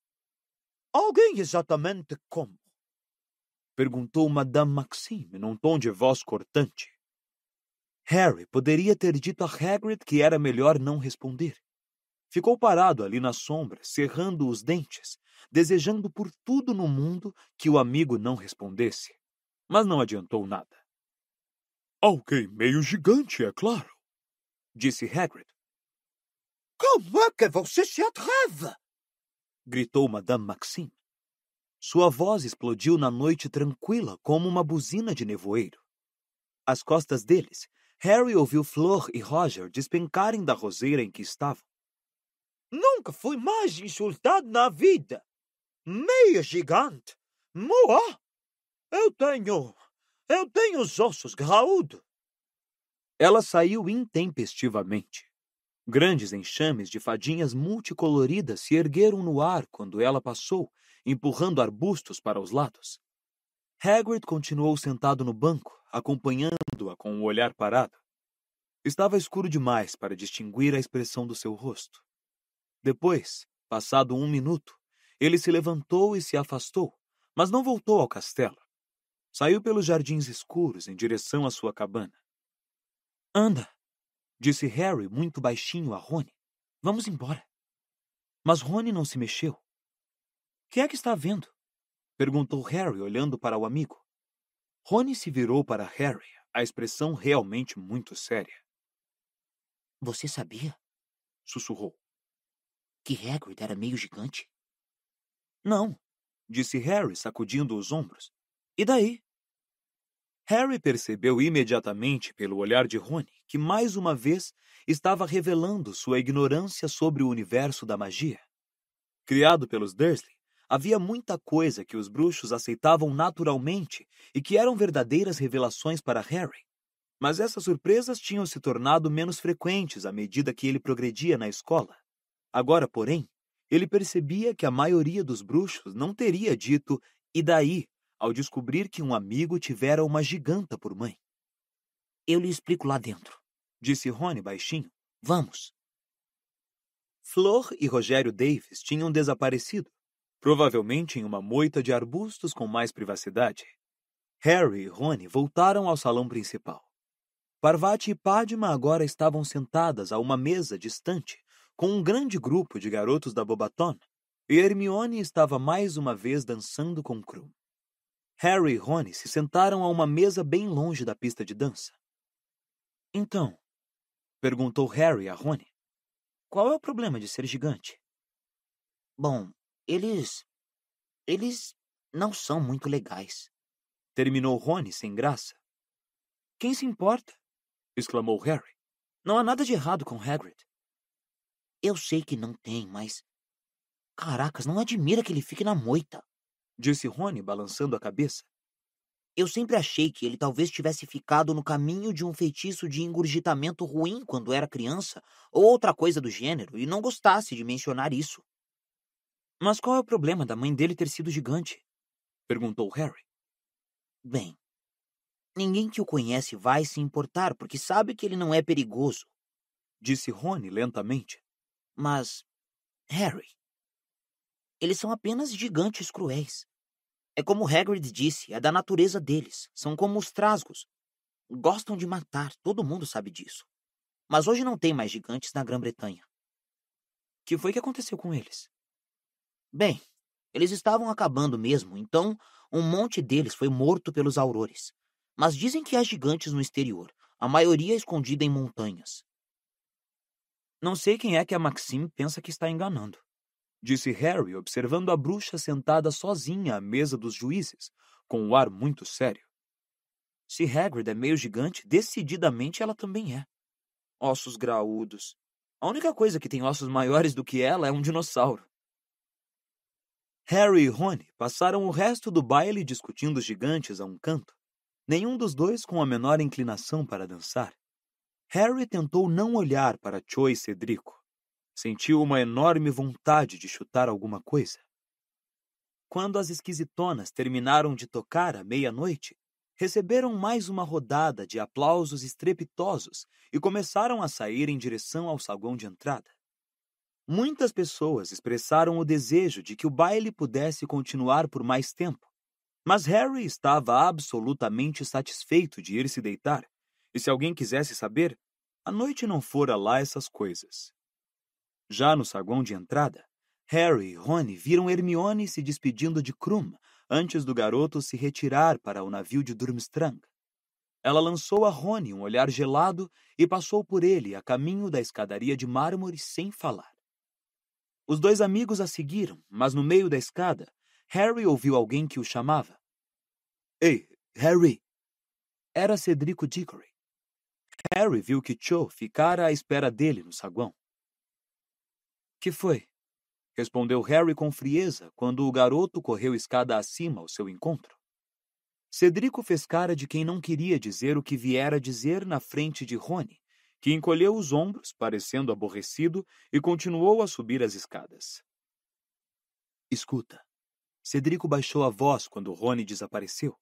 Alguém exatamente como? Perguntou Madame Maxime num tom de voz cortante. Harry poderia ter dito a Hagrid que era melhor não responder. Ficou parado ali na sombra, cerrando os dentes, desejando por tudo no mundo que o amigo não respondesse. Mas não adiantou nada. Alguém meio gigante, é claro, disse Hagrid. Como é que você se atreve? Gritou Madame Maxime. Sua voz explodiu na noite tranquila como uma buzina de nevoeiro. Às costas deles, Harry ouviu Fleur e Roger despencarem da roseira em que estavam. Nunca fui mais insultado na vida. Meia gigante. Moá! Eu tenho os ossos graúdos. Ela saiu intempestivamente. Grandes enxames de fadinhas multicoloridas se ergueram no ar quando ela passou, empurrando arbustos para os lados. Hagrid continuou sentado no banco, acompanhando-a com o olhar parado. Estava escuro demais para distinguir a expressão do seu rosto. Depois, passado 1 minuto, ele se levantou e se afastou, mas não voltou ao castelo. Saiu pelos jardins escuros em direção à sua cabana. Anda, disse Harry muito baixinho a Rony. Vamos embora. Mas Rony não se mexeu. Que é que está vendo? Perguntou Harry olhando para o amigo. Rony se virou para Harry, a expressão realmente muito séria. Você sabia? Sussurrou. Que Hagrid era meio gigante? Não, disse Harry sacudindo os ombros. E daí? Harry percebeu imediatamente pelo olhar de Rony que mais uma vez estava revelando sua ignorância sobre o universo da magia. Criado pelos Dursley, havia muita coisa que os bruxos aceitavam naturalmente e que eram verdadeiras revelações para Harry. Mas essas surpresas tinham se tornado menos frequentes à medida que ele progredia na escola. Agora, porém, ele percebia que a maioria dos bruxos não teria dito "e daí?" ao descobrir que um amigo tivera uma giganta por mãe. Eu lhe explico lá dentro, Disse Rony baixinho. Vamos. Flor e Rogério Davis tinham desaparecido, provavelmente em uma moita de arbustos com mais privacidade. Harry e Rony voltaram ao salão principal. Parvati e Padma agora estavam sentadas a uma mesa distante, com um grande grupo de garotos da Bobaton, e Hermione estava mais uma vez dançando com Krum. Harry e Rony se sentaram a uma mesa bem longe da pista de dança. Então, perguntou Harry a Rony, qual é o problema de ser gigante? Bom, eles não são muito legais. Terminou Rony sem graça. Quem se importa? Exclamou Harry. Não há nada de errado com Hagrid. Eu sei que não tem, mas... Caracas, não admira que ele fique na moita. Disse Rony, balançando a cabeça. Eu sempre achei que ele talvez tivesse ficado no caminho de um feitiço de engurgitamento ruim quando era criança, ou outra coisa do gênero, e não gostasse de mencionar isso. Mas qual é o problema da mãe dele ter sido gigante? Perguntou Harry. Bem, ninguém que o conhece vai se importar, porque sabe que ele não é perigoso. Disse Rony lentamente. Mas, Harry, eles são apenas gigantes cruéis. É como Hagrid disse, é da natureza deles. São como os trasgos. Gostam de matar, todo mundo sabe disso. Mas hoje não tem mais gigantes na Grã-Bretanha. Que foi que aconteceu com eles? Bem, eles estavam acabando mesmo, então um monte deles foi morto pelos aurores. Mas dizem que há gigantes no exterior, a maioria escondida em montanhas. Não sei quem é que a Maxime pensa que está enganando. Disse Harry, observando a bruxa sentada sozinha à mesa dos juízes, com um ar muito sério. Se Hagrid é meio gigante, decididamente ela também é. Ossos graúdos. A única coisa que tem ossos maiores do que ela é um dinossauro. Harry e Rony passaram o resto do baile discutindo os gigantes a um canto, nenhum dos dois com a menor inclinação para dançar. Harry tentou não olhar para Cho e Cedrico. Sentiu uma enorme vontade de chutar alguma coisa. Quando as esquisitonas terminaram de tocar à meia-noite, receberam mais uma rodada de aplausos estrepitosos e começaram a sair em direção ao saguão de entrada. Muitas pessoas expressaram o desejo de que o baile pudesse continuar por mais tempo, mas Harry estava absolutamente satisfeito de ir se deitar, e se alguém quisesse saber, a noite não fora lá essas coisas. Já no saguão de entrada, Harry e Rony viram Hermione se despedindo de Krum antes do garoto se retirar para o navio de Durmstrang. Ela lançou a Rony um olhar gelado e passou por ele a caminho da escadaria de mármore sem falar. Os dois amigos a seguiram, mas no meio da escada, Harry ouviu alguém que o chamava. Ei, Harry! Era Cedrico Diggory. Harry viu que Cho ficara à espera dele no saguão. Que foi? Respondeu Harry com frieza quando o garoto correu escada acima ao seu encontro. Cedrico fez cara de quem não queria dizer o que viera dizer na frente de Rony, que encolheu os ombros, parecendo aborrecido, e continuou a subir as escadas. Escuta, Cedrico baixou a voz quando Rony desapareceu.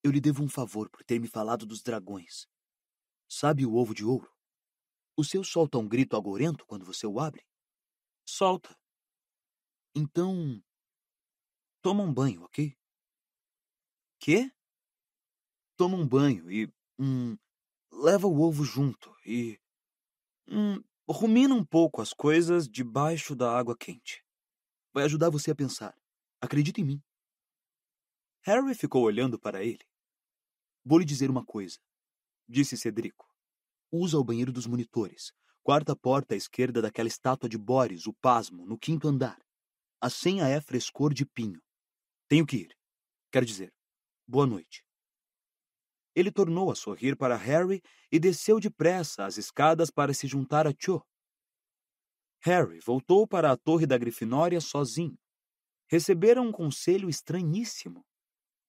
Eu lhe devo um favor por ter me falado dos dragões. Sabe o ovo de ouro? O seu solta um grito agorento quando você o abre? Solta. Então, toma um banho, ok? Quê? Toma um banho e, leva o ovo junto e, rumina um pouco as coisas debaixo da água quente. Vai ajudar você a pensar. Acredita em mim. Harry ficou olhando para ele. Vou lhe dizer uma coisa, disse Cedrico. Usa o banheiro dos monitores. Quarta porta à esquerda daquela estátua de Boris, o pasmo, no 5º andar. A senha é frescor de pinho. Tenho que ir. Quero dizer, boa noite. Ele tornou a sorrir para Harry e desceu depressa as escadas para se juntar a Cho. Harry voltou para a Torre da Grifinória sozinho. Recebera um conselho estranhíssimo.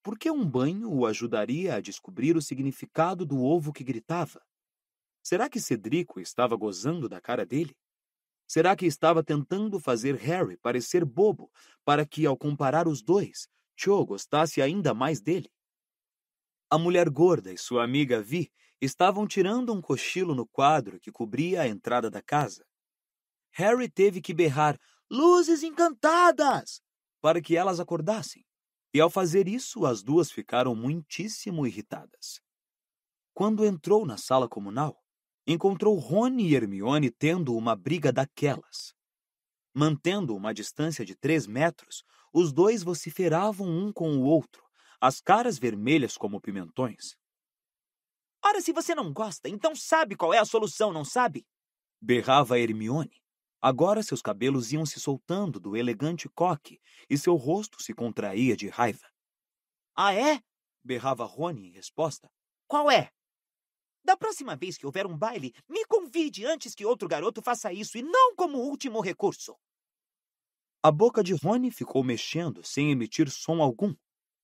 Por que um banho o ajudaria a descobrir o significado do ovo que gritava? Será que Cedrico estava gozando da cara dele? Será que estava tentando fazer Harry parecer bobo para que, ao comparar os dois, Cho gostasse ainda mais dele? A mulher gorda e sua amiga Vi estavam tirando um cochilo no quadro que cobria a entrada da casa. Harry teve que berrar "Luzes encantadas!" para que elas acordassem. E ao fazer isso, as duas ficaram muitíssimo irritadas. Quando entrou na sala comunal, encontrou Rony e Hermione tendo uma briga daquelas. Mantendo uma distância de 3 metros, os dois vociferavam um com o outro, as caras vermelhas como pimentões. Ora, se você não gosta, então sabe qual é a solução, não sabe? Berrava Hermione. Agora seus cabelos iam se soltando do elegante coque e seu rosto se contraía de raiva. Ah, é? Berrava Rony em resposta. Qual é? Da próxima vez que houver um baile, me convide antes que outro garoto faça isso e não como último recurso. A boca de Rony ficou mexendo sem emitir som algum,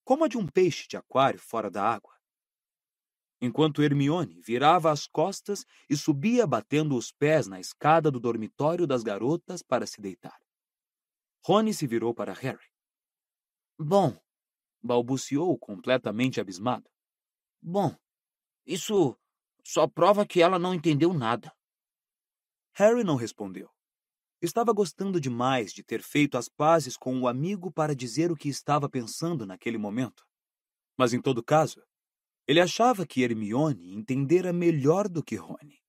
como a de um peixe de aquário fora da água. Enquanto Hermione virava as costas e subia batendo os pés na escada do dormitório das garotas para se deitar. Rony se virou para Harry. Bom, balbuciou completamente abismado. Bom, isso só prova que ela não entendeu nada. Harry não respondeu. Estava gostando demais de ter feito as pazes com o amigo para dizer o que estava pensando naquele momento. Mas, em todo caso, ele achava que Hermione entendera melhor do que Rony.